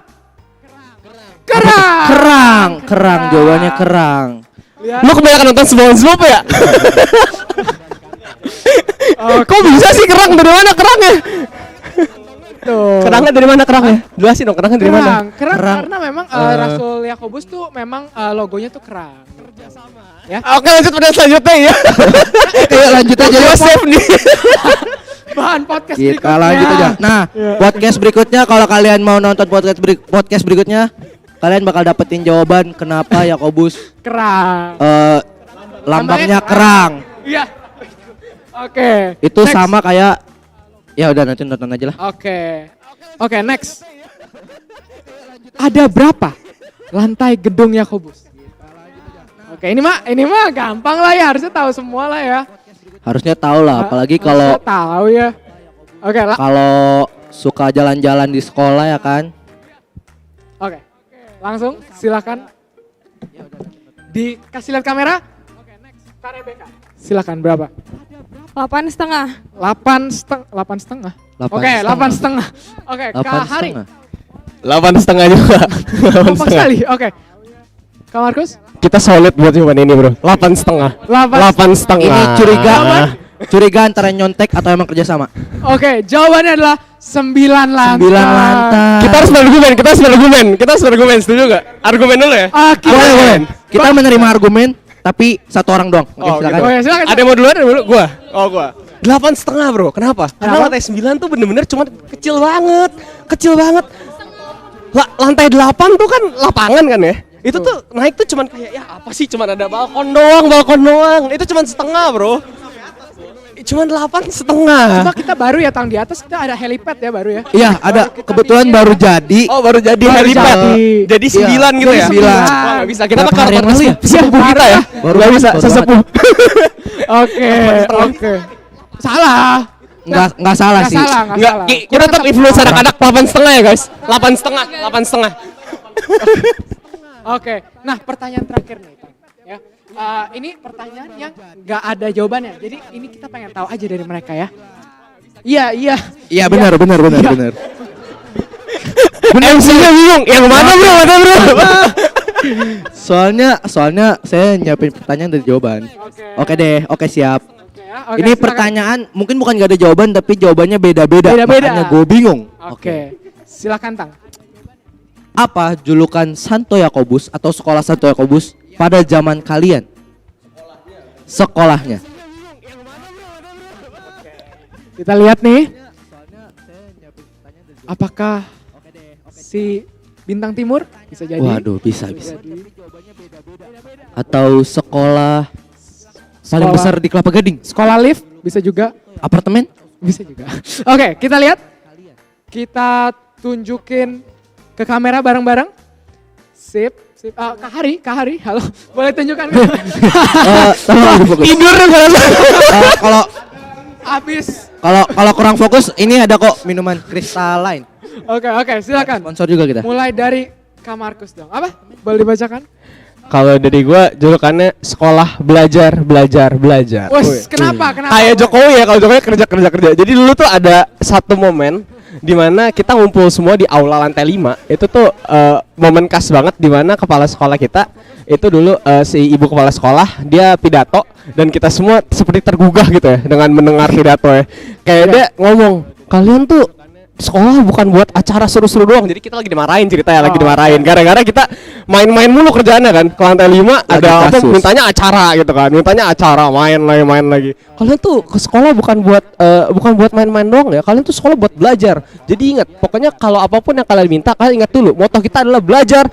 Kerang. Jawabannya kerang. Lu kebanyakan nonton SpongeBob ya? Kok bisa sih kerang? Dari mana kerangnya? Tuh. Kerangnya dari mana kerangnya? Jelasin dong kerangnya dari mana? Kerang karena memang Rasul Yakobus tuh memang logonya tuh kerang. Ya. Oke, lanjut pada selanjutnya ya. Oke, lanjut aja. Joseph nih. Bahan podcast Kita berikutnya. lanjut aja. Nah, podcast berikutnya kalau kalian mau nonton podcast berikutnya, kalian bakal dapetin jawaban kenapa Yakobus Kerang. lambangnya kerang. Iya. Oke. Itu next. sama kayak ya udah nanti nonton aja lah. Oke, next. Ada berapa lantai gedung Yakobus? Oke, ini mah gampang lah ya, harusnya tahu semua lah ya. Harusnya tahu lah, apalagi kalau Harusnya tahu ya. Oke, lah. kalau suka jalan-jalan di sekolah ya kan. Oke. Langsung silakan. Dikasih lihat kamera. Oke, next. Kak Rebecca. Silakan berapa? 8,5. 8,5. Oke, 8,5. Oke, Kak Hari. 8,5 juga. Kompak sekali. Oke. Kak Markus? Kita solid buat jawaban ini, Bro. 8,5. 8,5. Ini curiga antara nyontek atau emang kerja sama. Oke, jawabannya adalah 9 lantai. 9 lantai. Kita harus berargumen. Setuju gak? Argumen dulu ya? Boleh. Kita menerima argumen tapi satu orang doang. Oke, silakan. Oke, silakan. Ada yang mau duluan? Gua. Gua. 8,5 bro, kenapa? Karena lantai 9 tuh bener-bener cuma kecil banget. Lantai 8 tuh kan lapangan kan ya? Itu tuh naik tuh cuman kayak ya apa sih, cuman ada balkon doang. Itu cuman setengah bro. Cuman 8,5. Cuma kita baru ya tahun di atas kita ada helipad ya baru ya. Iya, ada kebetulan baru jadi. Oh baru jadi Baru helipad. jadi. Jadi 9 gitu ya? 9. Wah gak bisa, kita Berapa bakal hari yang lalu ya? sesepuh kita ya? Baru Gak bisa, baru sesepuh. Oke. Salah. Enggak salah sih. Enggak, kita tetap influence anak-anak 8,5 ya guys. 8,5. Oke. Nah, pertanyaan terakhir nih, Tang. Ya. Ini pertanyaan yang nggak ada jawabannya. Jadi ini kita pengen tahu aja dari mereka ya. Iya. Iya benar. MC-nya bingung, yang mana bro? Soalnya saya nyiapin pertanyaan dari jawaban. Oke deh, oke siap. Oke, Ini silakan. pertanyaan mungkin bukan gak ada jawaban tapi jawabannya beda-beda. Beda-beda. Makanya gue bingung. Oke. Silakan, Tang. Apa julukan Santo Yakobus atau sekolah Santo Yakobus pada zaman kalian? Sekolahnya. Kita lihat nih. Apakah si Bintang Timur bisa jadi? Waduh, bisa. Atau sekolah Paling besar di Kelapa Gading. Sekolah lift bisa juga. Apartemen? Bisa juga. Oke, kita lihat. Kita tunjukin ke kamera bareng-bareng. Sip. Kak Hari, halo. Boleh tunjukkan ke Tolong difokus. Tidur Kalau habis. kalau kurang fokus, ini ada kok minuman Crystalline. Oke, silakan. Sponsor juga kita. Mulai dari Kak Markus dong. Apa? Boleh dibacakan? Kalau dari gua julukannya sekolah belajar. Wes, kenapa? Kayak Jokowi ya, kalau Jokowi kerja. Jadi dulu tuh ada satu momen di mana kita ngumpul semua di aula lantai 5. Itu tuh momen khas banget di mana kepala sekolah kita itu dulu si ibu kepala sekolah dia pidato dan kita semua seperti tergugah gitu ya dengan mendengar pidato ya. Kayak dia ngomong, "Kalian tuh sekolah bukan buat acara seru-seru doang." Jadi kita lagi dimarahin ceritanya, lagi dimarahin gara-gara kita main-main mulu kerjaannya kan. Ke lantai 5 ada apa, mintanya acara gitu kan. Mintanya acara, main lagi. Kalian tuh ke sekolah bukan buat main-main doang ya. Kalian tuh sekolah buat belajar. Jadi ingat, pokoknya kalau apapun yang kalian minta, kalian ingat dulu, moto kita adalah belajar.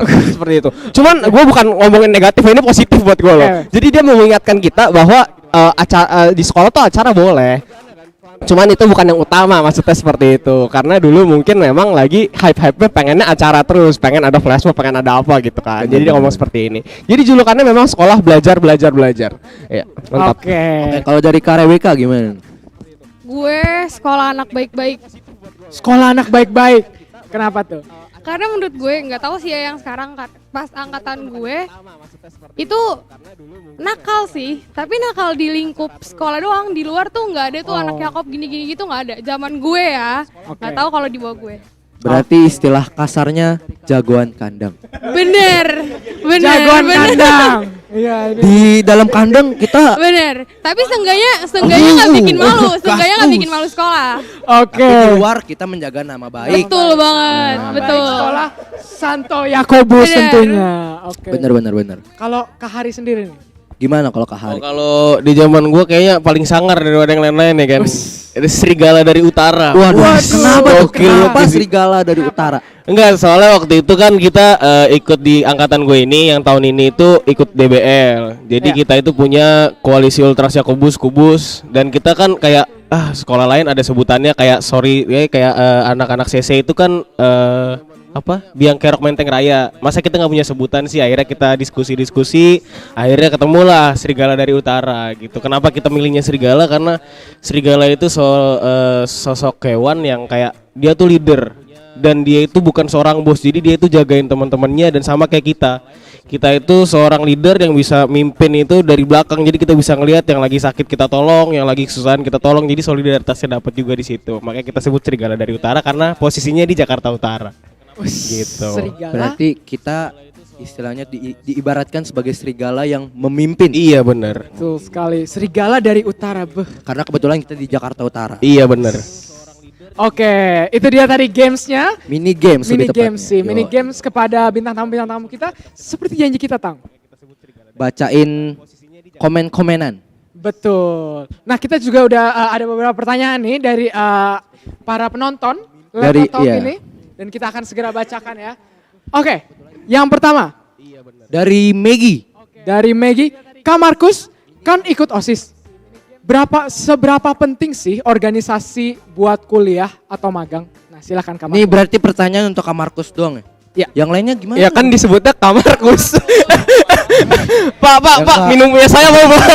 Seperti itu. Cuman gue bukan ngomongin negatif, ini positif buat gue loh. Jadi dia mau mengingatkan kita bahwa di sekolah tuh acara boleh. Cuman itu bukan yang utama, maksudnya seperti itu. Karena dulu mungkin memang lagi hype-nya pengennya acara terus, pengen ada flash mob, pengen ada apa gitu kan. Jadi dia ngomong seperti ini. Jadi julukannya memang sekolah belajar. Ya, mantap. Oke. Kalau dari KRWK gimana? Gue sekolah anak baik-baik. Sekolah anak baik-baik. Kenapa tuh? Karena menurut gue nggak tahu sih ya yang sekarang pas angkatan gue itu nakal sih, tapi nakal di lingkup sekolah doang. Di luar tuh nggak ada tuh anak Yakob gini-gini gitu, nggak ada. Zaman gue ya, nggak tahu kalau di bawah gue. Berarti istilah kasarnya jagoan kandang. Bener. Jagoan kandang. Iya, ini. Di dalam kandang kita Bener. Tapi seenggaknya nggak bikin malu, seenggaknya nggak bikin malu sekolah. Oke. Tapi di luar kita menjaga nama baik. Betul banget, betul. Sekolah Santo Yakobus Bener. tentunya. Oke. Bener. Kalau Kak Hari sendiri nih. Gimana kalau Kak Hari? Kalau di zaman gua kayaknya paling sangar daripada yang lain-lain ya kan. Itu serigala dari utara. Waduh, kenapa tuh? Gokil Kenapa banget. serigala dari utara? Enggak, soalnya waktu itu kan kita ikut di angkatan gue ini yang tahun ini itu ikut DBL. Jadi kita itu punya koalisi Ultras Yakobus Kubus dan kita kan kayak sekolah lain ada sebutannya kayak kayak anak-anak CC itu kan Biang Kerok Menteng Raya. Masa kita nggak punya sebutan sih? Akhirnya kita diskusi, akhirnya ketemulah serigala dari utara gitu. Kenapa kita milihnya serigala? Karena serigala itu sosok hewan yang kayak dia tuh leader dan dia itu bukan seorang bos. Jadi dia itu jagain teman-temannya dan sama kayak kita. Kita itu seorang leader yang bisa mimpin itu dari belakang. Jadi kita bisa ngelihat yang lagi sakit kita tolong, yang lagi kesusahan kita tolong. Jadi solidaritasnya dapat juga di situ. Makanya kita sebut serigala dari utara karena posisinya di Jakarta Utara. Gitu. Serigala. Berarti kita istilahnya diibaratkan sebagai serigala yang memimpin. Iya benar. Betul sekali. Serigala dari utara. Karena kebetulan kita di Jakarta Utara. Iya benar. Oke, itu dia tadi gamesnya. Mini games Mini lebih games sih, tepatnya. mini games kepada bintang tamu kita seperti janji kita, Tang. Bacain komen-komenan. Betul. Nah, kita juga udah ada beberapa pertanyaan nih dari para penonton Dari Level Talk ini dan kita akan segera bacakan ya. Oke, yang pertama Dari Megi. dari Megi, Kak Markus kan ikut OSIS. Seberapa penting sih organisasi buat kuliah atau magang? Nah, silakan Kak Ini Markus. berarti pertanyaan untuk Kak Markus doang ya? Iya. Yang lainnya gimana? Ya kan disebutnya Kamarkus. Pak, Kak. minum punya saya mau Pak.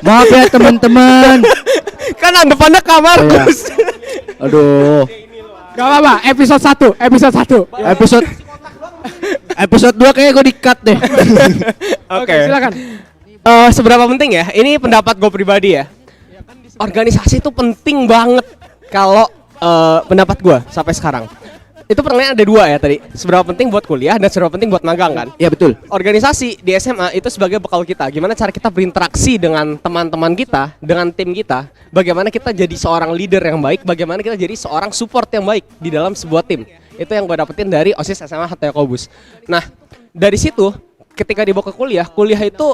Maaf ya teman-teman. Kan depannya Kamarkus. Aduh. Gak apa-apa, episode 1. Episode 2 kayaknya gue di-cut deh. Oke, silakan. Seberapa penting ya? Ini pendapat gue pribadi ya. Organisasi itu penting banget kalau pendapat gue sampai sekarang. Itu pertanyaan ada dua ya tadi. Seberapa penting buat kuliah dan seberapa penting buat magang kan? Iya betul. Organisasi di SMA itu sebagai bekal kita. Gimana cara kita berinteraksi dengan teman-teman kita, dengan tim kita. Bagaimana kita jadi seorang leader yang baik. Bagaimana kita jadi seorang support yang baik di dalam sebuah tim. Itu yang gue dapetin dari OSIS SMA Hatta Yakobus. Nah dari situ ketika dibawa ke kuliah itu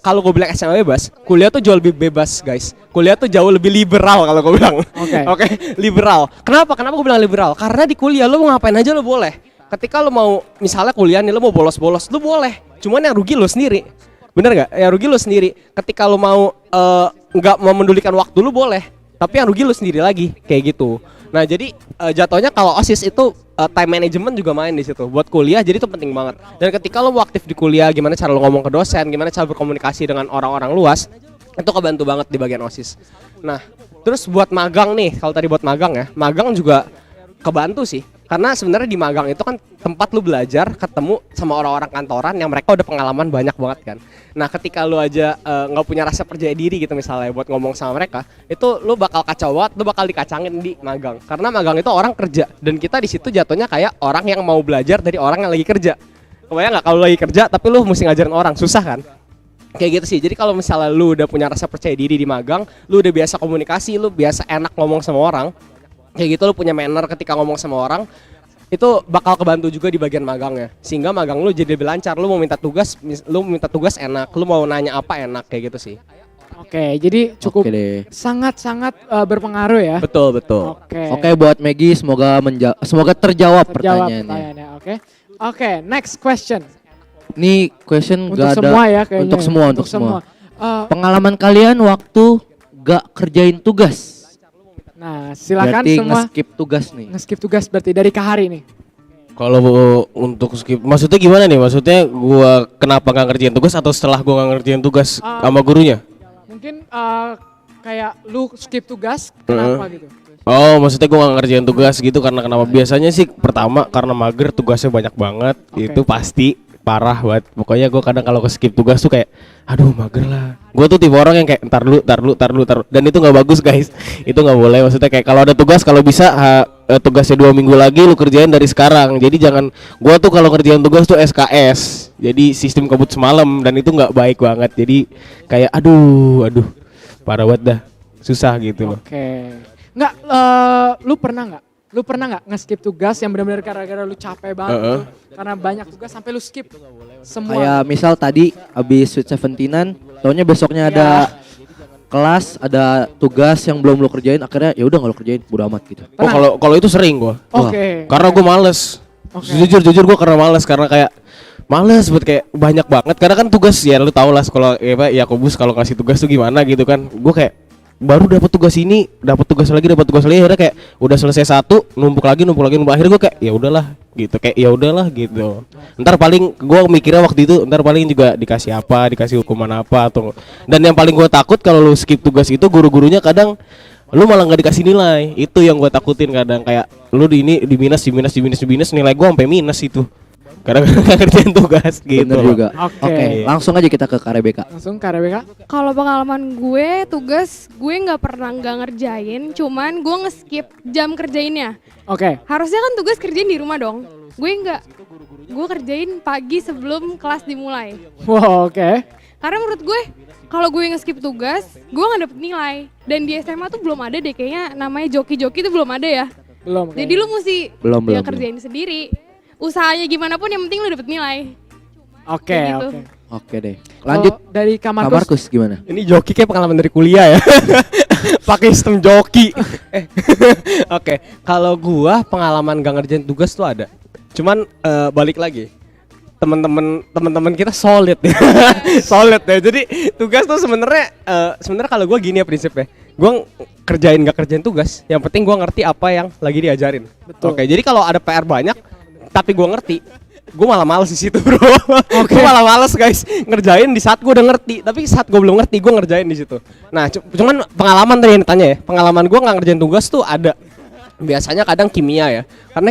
kalau gue bilang SMA bebas, kuliah tuh jauh lebih bebas guys. Kuliah tuh jauh lebih liberal kalau gue bilang. Oke, liberal. Kenapa gue bilang liberal? Karena di kuliah lo mau ngapain aja lo boleh. Ketika lo mau misalnya kuliah nih lo mau bolos-bolos, lo boleh. Cuman yang rugi lo sendiri. Bener nggak? Yang rugi lu sendiri. Ketika lu mau nggak memendulikan waktu lu boleh, tapi yang rugi lu sendiri lagi kayak gitu. Nah jadi jatuhnya kalau OSIS itu time management juga main di situ. Buat kuliah jadi itu penting banget. Dan ketika lu aktif di kuliah, gimana cara lu ngomong ke dosen, gimana cara berkomunikasi dengan orang-orang luas, itu kebantu banget di bagian OSIS. Nah terus buat magang nih, kalau tadi buat magang ya, magang juga kebantu sih. Karena sebenarnya di magang itu kan tempat lu belajar, ketemu sama orang-orang kantoran yang mereka udah pengalaman banyak banget kan. Nah ketika lu aja nggak punya rasa percaya diri gitu misalnya buat ngomong sama mereka, itu lu bakal kacau banget, lu bakal dikacangin di magang. Karena magang itu orang kerja, dan kita di situ jatuhnya kayak orang yang mau belajar dari orang yang lagi kerja. Kebayang nggak kalau lagi kerja tapi lu mesti ngajarin orang, susah kan? Kayak gitu sih. Jadi kalau misalnya lu udah punya rasa percaya diri di magang, lu udah biasa komunikasi, lu biasa enak ngomong sama orang, kayak gitu lu punya manner ketika ngomong sama orang, itu bakal kebantu juga di bagian magangnya. Sehingga magang lu jadi lebih lancar, lu mau minta tugas enak, lu mau nanya apa enak, kayak gitu sih. Oke, jadi cukup Oke deh. sangat-sangat berpengaruh ya. Betul. Oke, buat Maggie semoga terjawab pertanyaannya. pertanyaannya. Oke, next question. Ini question Untuk gak ada semua ya kayaknya. untuk semua. Eh, Pengalaman kalian waktu gak kerjain tugas. Nah, silakan Berarti semua nge-skip tugas nih. nge-skip tugas berarti dari Kak Hari nih. Kalau untuk skip, maksudnya gimana nih? Maksudnya gua kenapa nggak ngerjain tugas atau setelah gua nggak ngerjain tugas sama gurunya? Mungkin kayak lu skip tugas kenapa gitu? Oh, maksudnya gua nggak ngerjain tugas gitu karena kenapa? Biasanya sih pertama karena mager, tugasnya banyak banget, itu pasti parah banget. Pokoknya gua kadang kalau ke skip tugas tuh kayak, aduh mager lah. Gua tuh tipe orang yang kayak ntar dulu. Dan itu nggak bagus guys. Itu nggak boleh. Maksudnya kayak kalau ada tugas, kalau bisa tugasnya 2 minggu lagi lu kerjain dari sekarang. Jadi jangan, gua tuh kalau kerjain tugas tuh SKS. Jadi sistem kebut semalam, dan itu nggak baik banget. Jadi kayak aduh parah banget dah. Susah gitu loh. Oke. Nggak, lu pernah nggak nge-skip tugas yang benar-benar gara-gara lu capek banget tuh, karena banyak tugas sampai lu skip semua? Kayak misal tadi abis Sweet Seventeenan, taunya besoknya ada kelas, ada tugas yang belum lo kerjain, akhirnya ya udah nggak lo kerjain, bodo amat gitu. Oh, kalau itu sering gua. Oke. Karena gua males. Jujur gua karena males, karena kayak males buat kayak banyak banget. Karena kan tugas ya lu tau lah sekolah Yakobus kalau ngasih tugas tuh gimana gitu kan. Gua kayak baru dapat tugas ini, dapat tugas lagi, akhirnya kayak udah selesai satu, numpuk lagi, akhirnya gue kayak ya udahlah gitu. Ntar paling gue mikirnya waktu itu, ntar paling juga dikasih hukuman apa atau. Dan yang paling gue takut kalau lu skip tugas itu, guru-gurunya kadang lu malah nggak dikasih nilai. Itu yang gue takutin kadang, kayak lu di minus nilai gue sampai minus itu. Karena nggak kerjain tugas gitu. Bener juga. Oke. Langsung aja kita ke Rebecca. Langsung Kak Rebecca. Kalau pengalaman gue, tugas gue nggak pernah nggak ngerjain, cuman gue nge-skip jam kerjainnya. Oke. Harusnya kan tugas kerjain di rumah dong. Gue nggak, gue kerjain pagi sebelum kelas dimulai. Wow, oke. Karena menurut gue, kalau gue nge-skip tugas, gue nggak dapet nilai. Dan di SMA tuh belum ada deh kayaknya namanya joki-joki itu belum ada ya. Belum. Jadi lu mesti Belum. kerjain sendiri. Usahanya gimana pun yang penting lu dapet nilai. Oke, Kayak gitu. oke. Oke deh. Lanjut. Kalau dari Kak Kak Markus. Markus gimana? Ini joki kayak pengalaman dari kuliah ya. Pakai sistem joki. Oke, kalau gua pengalaman gak ngerjain tugas tuh ada. Cuman balik lagi. Teman-teman kita solid ya. Solid ya. Jadi tugas tuh sebenarnya kalau gua gini ya prinsipnya. Gua gak kerjain tugas, yang penting gua ngerti apa yang lagi diajarin. Betul. Oke, jadi kalau ada PR banyak tapi gua ngerti, gue malah males di situ bro. Gue malah males guys ngerjain di saat gue udah ngerti, tapi saat gue belum ngerti gue ngerjain di situ. Nah cuman pengalaman tadi yang ditanya ya, pengalaman gue nggak ngerjain tugas tuh ada. Biasanya kadang kimia ya, karena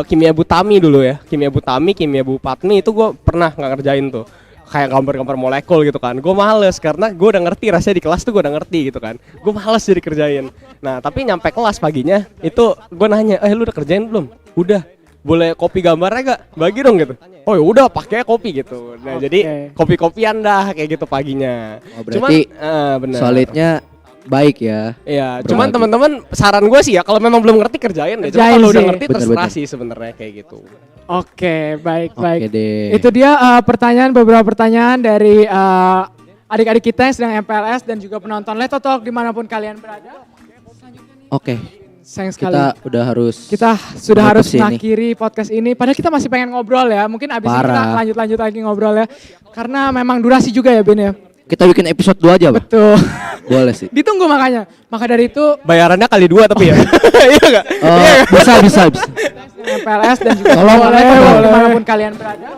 kimia Butami dulu ya, kimia Bu Patmi itu gue pernah nggak ngerjain tuh. Kayak gambar-gambar molekul gitu kan, gue males karena gue udah ngerti, rasanya di kelas tuh gue udah ngerti gitu kan, gue males jadi kerjain. Nah tapi nyampe kelas paginya itu gue nanya, lu udah kerjain belum? Udah. Boleh kopi gambarnya gak? Bagi dong gitu. Oh ya udah pakai kopi gitu. Nah jadi kopi-kopian dah kayak gitu paginya. Oh, berarti bener. solidnya baik ya. Iya, Berbagi. cuman teman-teman saran gue sih ya kalau memang belum ngerti kerjain deh. Cuma Kerjain kalau udah sih. ngerti Bener-bener. terserah sih sebenarnya kayak gitu. Oke, baik. Oke deh. Itu dia beberapa pertanyaan dari adik-adik kita yang sedang MPLS dan juga penonton Leto Talk dimanapun kalian berada. Oke. sayang sekali. Kita udah harus Kita sudah harus menutup sini. mengakhiri podcast ini. Padahal kita masih pengen ngobrol ya. Mungkin abis ini kita Parah. lanjut lagi ngobrol ya. Karena memang durasi juga ya Ben ya. Kita bikin episode 2 aja, Pak. Tuh. Boleh sih. Ditunggu makanya. Maka dari itu Bayarannya kali 2 tapi ya. Iya enggak? Bisa. PLS dan juga Tolong, boleh boleh. dimanapun kalian berada.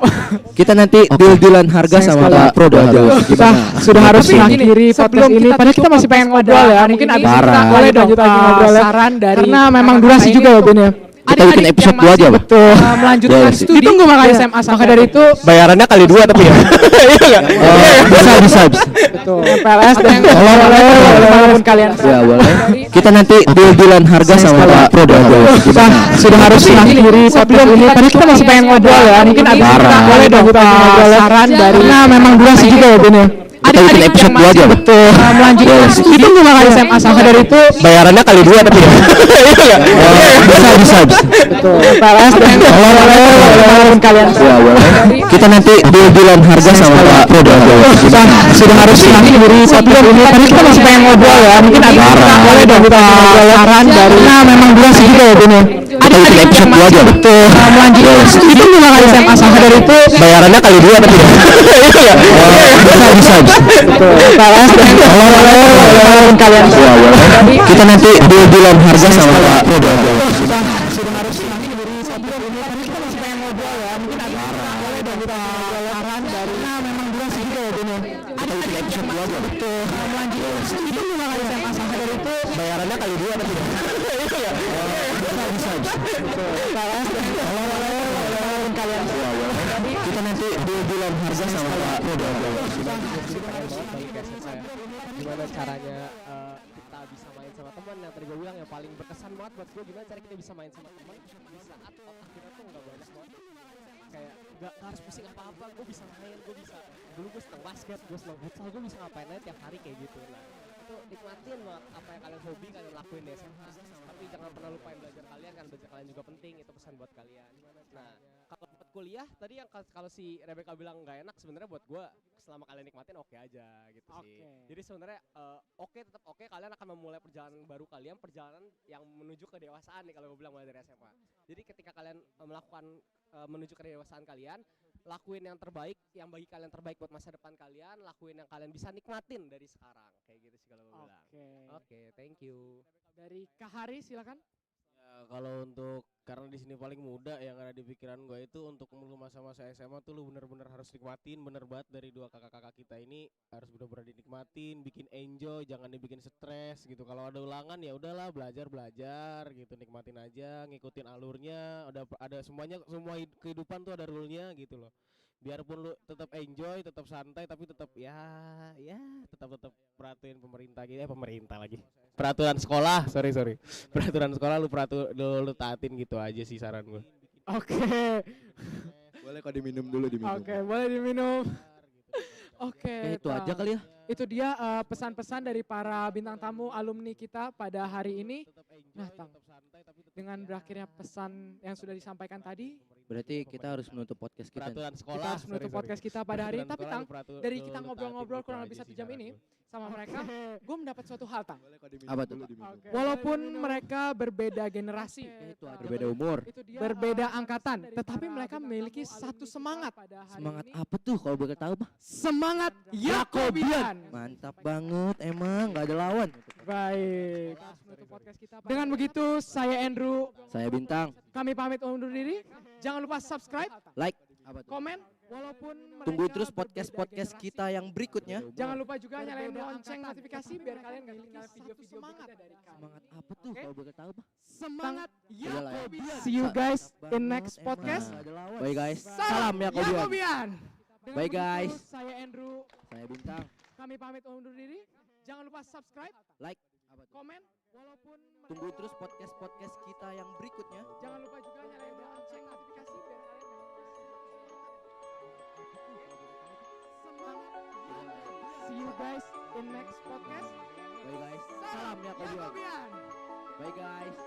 Kita nanti deal-dealan harga Sayang sama sekali. Pak Pro Kita sudah harus Tapi mengakhiri podcast ini. Padahal kita masih pengen ngobrol ya. Mungkin abis ini kita Parah. boleh lanjut lagi ngobrol ya. Saran dari karena memang durasi juga ya Ben ya. Kita bikin episode 2 aja, Pak. Betul. Melanjutkan Boleh sih. studi. Ditunggu makanya SMA. Maka dari itu Bayarannya kali 2 tapi ya. Iya enggak? Bisa. betul. PLS dan boleh dimanapun kalian Ya, berada. boleh. Kita nanti deal-dealan harga sama Pak Pro Kita sudah harus mengakhiri podcast ini. Padahal kita masih pengen ngobrol ya. Mungkin abis ini kita Parah. boleh dong ngobrol ya. Saran dari karena memang durasi juga ya Ben ya. Kita bikin episode 2 aja, Pak. Betul. Melanjutkan ditunggu makanya SMA. Maka dari itu Bayarannya kali 2 tapi ya. Iya enggak? Bisa. betul. PLS dan boleh dimanapun kalian Ya, boleh. Kita nanti deal-dealan harga sama Pak Pro kita sudah harus mengakhiri podcast ini. Padahal kita masih pengen ngobrol ya. Mungkin abis ini kita boleh dong ngobrol ya. Saran dari karena memang durasi juga ya Ben ya. Kita bikin episode 2 aja, Pak. Betul. Melanjutkan ditunggu makanya SMA. Maka dari itu Bayarannya kali 2 tapi ya. Iya enggak? Bisa. betul. PLS dan boleh dimanapun kalian Ya, boleh. Kita nanti deal-dealan harga sama Pak Pro Bayarannya kali 2 tapi ya. Iya enggak? Kita nanti deal-dealan harga sama Pak Pro Gimana caranya kita bisa main sama teman yang tadi gue bilang yang paling berkesan banget buat gue, gimana cara kita bisa main sama teman di saat otak kita tuh nggak banyak banget, kayak nggak harus pusing apa-apa, gue bisa main, gue bisa, dulu gue seneng basket, gue seneng futsal, gue bisa ngapain aja tiap hari kayak gitu. Nah itu nikmatin banget apa yang kalian hobi kalian lakuin di SMA, tapi jangan pernah lupain belajar kalian, kan belajar kalian juga penting, itu pesan buat kalian. Nah kalau buat kuliah tadi yang kalau si Rebecca bilang nggak enak, sebenarnya buat gue selama kalian nikmatin oke aja gitu sih. Jadi sebenarnya tetap oke, kalian akan memulai perjalanan baru kalian, perjalanan yang menuju kedewasaan nih kalau gue bilang mulai dari SMA. Jadi ketika kalian melakukan menuju kedewasaan kalian, lakuin yang terbaik, yang bagi kalian terbaik buat masa depan kalian, lakuin yang kalian bisa nikmatin dari sekarang, kayak gitu sih kalau gue bilang. Oke, thank you. Dari Kak Hari silakan. Ya, kalau untuk karena di sini paling muda yang ada di pikiran gue itu untuk lu masa-masa SMA tuh lu bener-bener harus nikmatin, bener banget dari dua kakak-kakak kita ini harus bener-bener dinikmatin, bikin enjoy, jangan dibikin stres gitu. Kalau ada ulangan ya udahlah belajar gitu, nikmatin aja, ngikutin alurnya, ada semuanya, semua kehidupan tuh ada rule-nya gitu loh. Biarpun lu tetap enjoy, tetap santai, tapi tetap tetap peraturan pemerintah gitu, pemerintah lagi. Peraturan sekolah, sorry. Peraturan sekolah lu taatin gitu aja sih saran gue. Oke. Boleh kok diminum dulu Oke, boleh diminum. Oke. Itu aja kali ya. Itu dia pesan-pesan dari para bintang tamu alumni kita pada hari ini. Nah, dengan berakhirnya pesan yang sudah disampaikan tadi, Berarti kita harus menutup podcast kita. Peraturan kita sekolah. harus menutup podcast kita pada hari ini. Tapi Tang, dari kita lu ngobrol-ngobrol taatin kurang gitu lebih aja 1 sih jam saran ini gue. sama mereka, gue mendapat suatu hal, Tang. Apa tuh? Walaupun mereka berbeda generasi, Itu berbeda umur. berbeda angkatan, tetapi mereka memiliki satu semangat. Semangat apa tuh kalau boleh tahu, Pak? Semangat Yakobian. Mantap banget emang, nggak ada lawan. Baik. Dengan begitu, saya Andrew. Saya Bintang. Kami pamit undur diri. Jangan lupa subscribe, Like. Apa tuh? komen. Walaupun Tunggu mereka terus berbeda podcast-podcast generasi. kita yang berikutnya. Jangan lupa juga nyalain lonceng notifikasi biar kalian nggak ketinggalan video-video semangat dari kami. Semangat apa tuh kalau boleh tahu, Pak? Semangat Udahlah ya. Yakobian. See you guys in next Banget podcast. emang, nggak ada lawan. Bye guys. Salam Yakobian. Yakobian. Dengan Bye, begitu, guys. Saya Andrew. Saya Bintang. Kami pamit undur diri. Jangan lupa subscribe, Like. Apa tuh? komen. Walaupun Tunggu terus podcast-podcast kita yang berikutnya. jangan lupa juga nyalain lonceng notifikasi biar kalian nggak semangat. See you guys in next podcast. Bye guys. Salam Yakobian. Yakobian. Bye guys.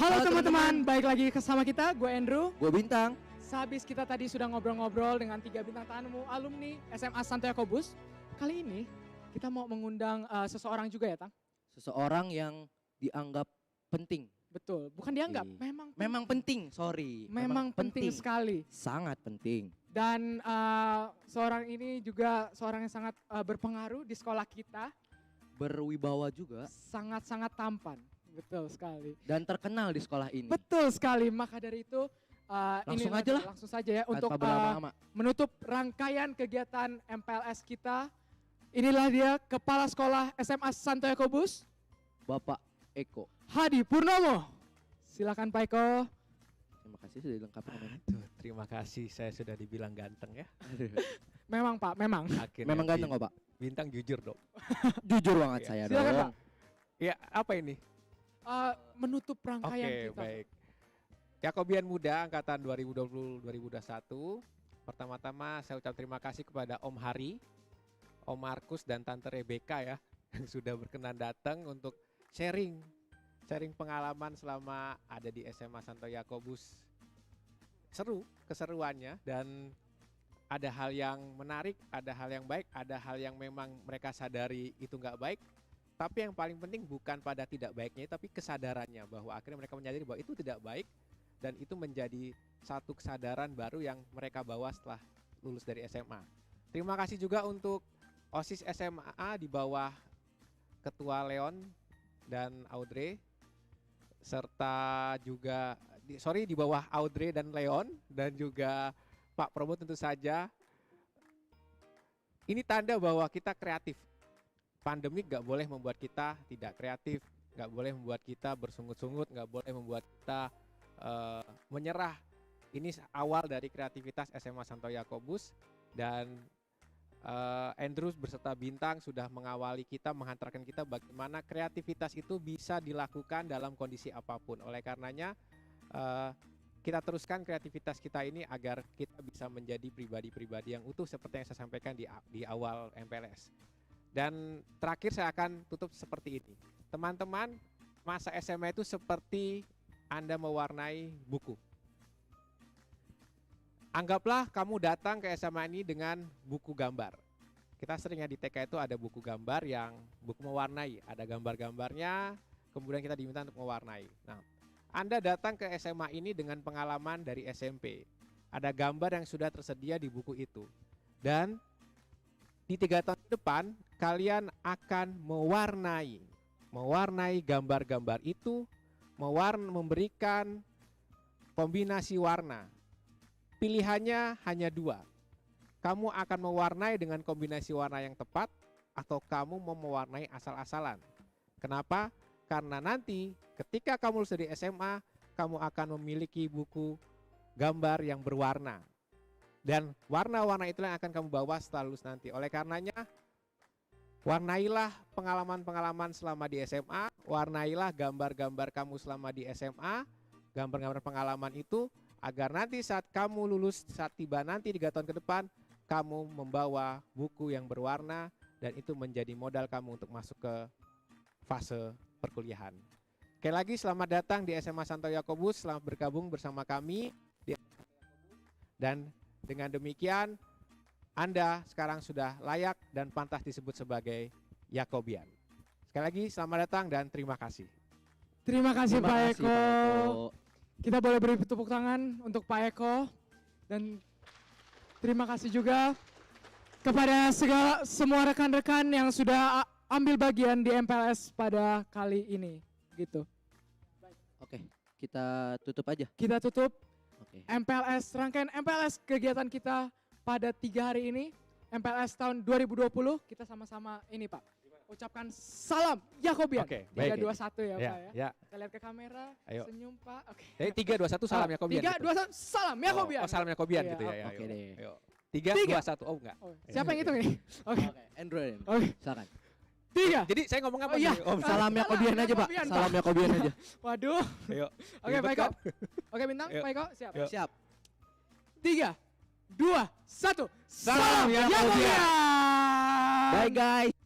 Halo teman-teman, baik lagi sama kita, gue Andrew. Gue Bintang. Sehabis kita tadi sudah ngobrol-ngobrol dengan 3 bintang tamu alumni SMA Santo Yakobus. Kali ini kita mau mengundang seseorang juga ya, Tang? Seseorang yang dianggap penting. Betul, bukan dianggap, Iya. memang penting, sorry. memang penting sekali. Sangat penting. Dan seorang ini juga seorang yang sangat berpengaruh di sekolah kita. Berwibawa juga. Sangat-sangat tampan, betul sekali. Dan terkenal di sekolah ini. Betul sekali, maka dari itu Langsung aja lah. Langsung saja ya untuk berlama-lama. menutup rangkaian kegiatan MPLS kita. Inilah dia Kepala Sekolah SMA Santo Yakobus, Bapak Eko. Hadi Purnomo. Silakan Pak Eko. Terima kasih sudah dilengkapi namanya. Tuh, terima kasih, saya sudah dibilang ganteng ya. Memang Pak, memang. Akhirnya Memang ganteng kok Pak. Bintang jujur dong. Jujur banget Iya. saya Silakan dong. Pak. Ya, apa ini? Menutup rangkaian Oke, kita. baik. Yakobian Muda angkatan 2020-2021. Pertama-tama saya ucap terima kasih kepada Om Hari, Om Markus dan Tante Rebecca ya yang sudah berkenan datang untuk sharing pengalaman selama ada di SMA Santo Yakobus. Seru keseruannya dan ada hal yang menarik, ada hal yang baik, ada hal yang memang mereka sadari itu nggak baik. Tapi yang paling penting bukan pada tidak baiknya, tapi kesadarannya bahwa akhirnya mereka menyadari bahwa itu tidak baik dan itu menjadi satu kesadaran baru yang mereka bawa setelah lulus dari SMA. Terima kasih juga untuk OSIS SMA di bawah Ketua Leon dan Audrey, serta juga di bawah Audrey dan Leon dan juga Pak Probo tentu saja. Ini tanda bahwa kita kreatif. Pandemik gak boleh membuat kita tidak kreatif, gak boleh membuat kita bersungut-sungut, gak boleh membuat kita menyerah. Ini awal dari kreativitas SMA Santo Yakobus dan Andrew beserta Bintang sudah mengawali kita, menghantarkan kita bagaimana kreativitas itu bisa dilakukan dalam kondisi apapun. Oleh karenanya kita teruskan kreativitas kita ini agar kita bisa menjadi pribadi-pribadi yang utuh seperti yang saya sampaikan di awal MPLS. Dan terakhir saya akan tutup seperti ini. Teman-teman, masa SMA itu seperti Anda mewarnai buku. Anggaplah kamu datang ke SMA ini dengan buku gambar. Kita seringnya di TK itu ada buku gambar yang buku mewarnai. Ada gambar-gambarnya, kemudian kita diminta untuk mewarnai. Nah, Anda datang ke SMA ini dengan pengalaman dari SMP. Ada gambar yang sudah tersedia di buku itu. Dan di 3 tahun ke depan, kalian akan mewarnai gambar-gambar itu, memberikan kombinasi warna. Pilihannya hanya 2. Kamu akan mewarnai dengan kombinasi warna yang tepat, atau kamu mau mewarnai asal-asalan. Kenapa? Karena nanti ketika kamu lulus dari SMA, kamu akan memiliki buku gambar yang berwarna. Dan warna-warna itulah yang akan kamu bawa setelah lulus nanti. Oleh karenanya, warnailah pengalaman-pengalaman selama di SMA, warnailah gambar-gambar kamu selama di SMA, gambar-gambar pengalaman itu, agar nanti saat kamu lulus, saat tiba nanti 3 tahun ke depan, kamu membawa buku yang berwarna, dan itu menjadi modal kamu untuk masuk ke fase perkuliahan. Sekali lagi selamat datang di SMA Santo Yakobus, selamat bergabung bersama kami di dan dengan demikian, Anda sekarang sudah layak dan pantas disebut sebagai Yakobian. Sekali lagi, selamat datang dan terima kasih. Terima kasih Pak Eko. Pak Eko. Kita boleh beri tepuk tangan untuk Pak Eko. Dan terima kasih juga kepada semua rekan-rekan yang sudah ambil bagian di MPLS pada kali ini. Gitu. Oke, kita tutup aja. Kita tutup Oke. MPLS, rangkaian MPLS kegiatan kita pada 3 hari ini. MPLS tahun 2020, kita sama-sama ini Pak, ucapkan salam Yakobian. Oke, baik. 3, 2, 1 ya Pak ya. Ya. Kita lihat ke kamera, Ayo. senyum Pak. Oke. Jadi 3, 2, 1 salam Yakobian. 3, 2, 1, salam Yakobian. Oh, salam Yakobian Iya, gitu ya. oke Ayo. deh. Ayo. 3, 2, 1. Oh enggak. Oh, siapa yang hitung ini? Oke. Oke, Android. Oke. Silakan. 3. Jadi saya ngomong apa Oh, iya. nih? Oh, Salam Yakobian aja, Pak. Yakobian, Salam Pak. Yakobian aja. Waduh. Ayo. Oke, Ribet Pak Eko. kan? Oke, Bintang, Ayo. Pak Eko, siap. Yuk. Siap. 3, 2, 1. Salam Yakobian. Yakobian. Bye guys.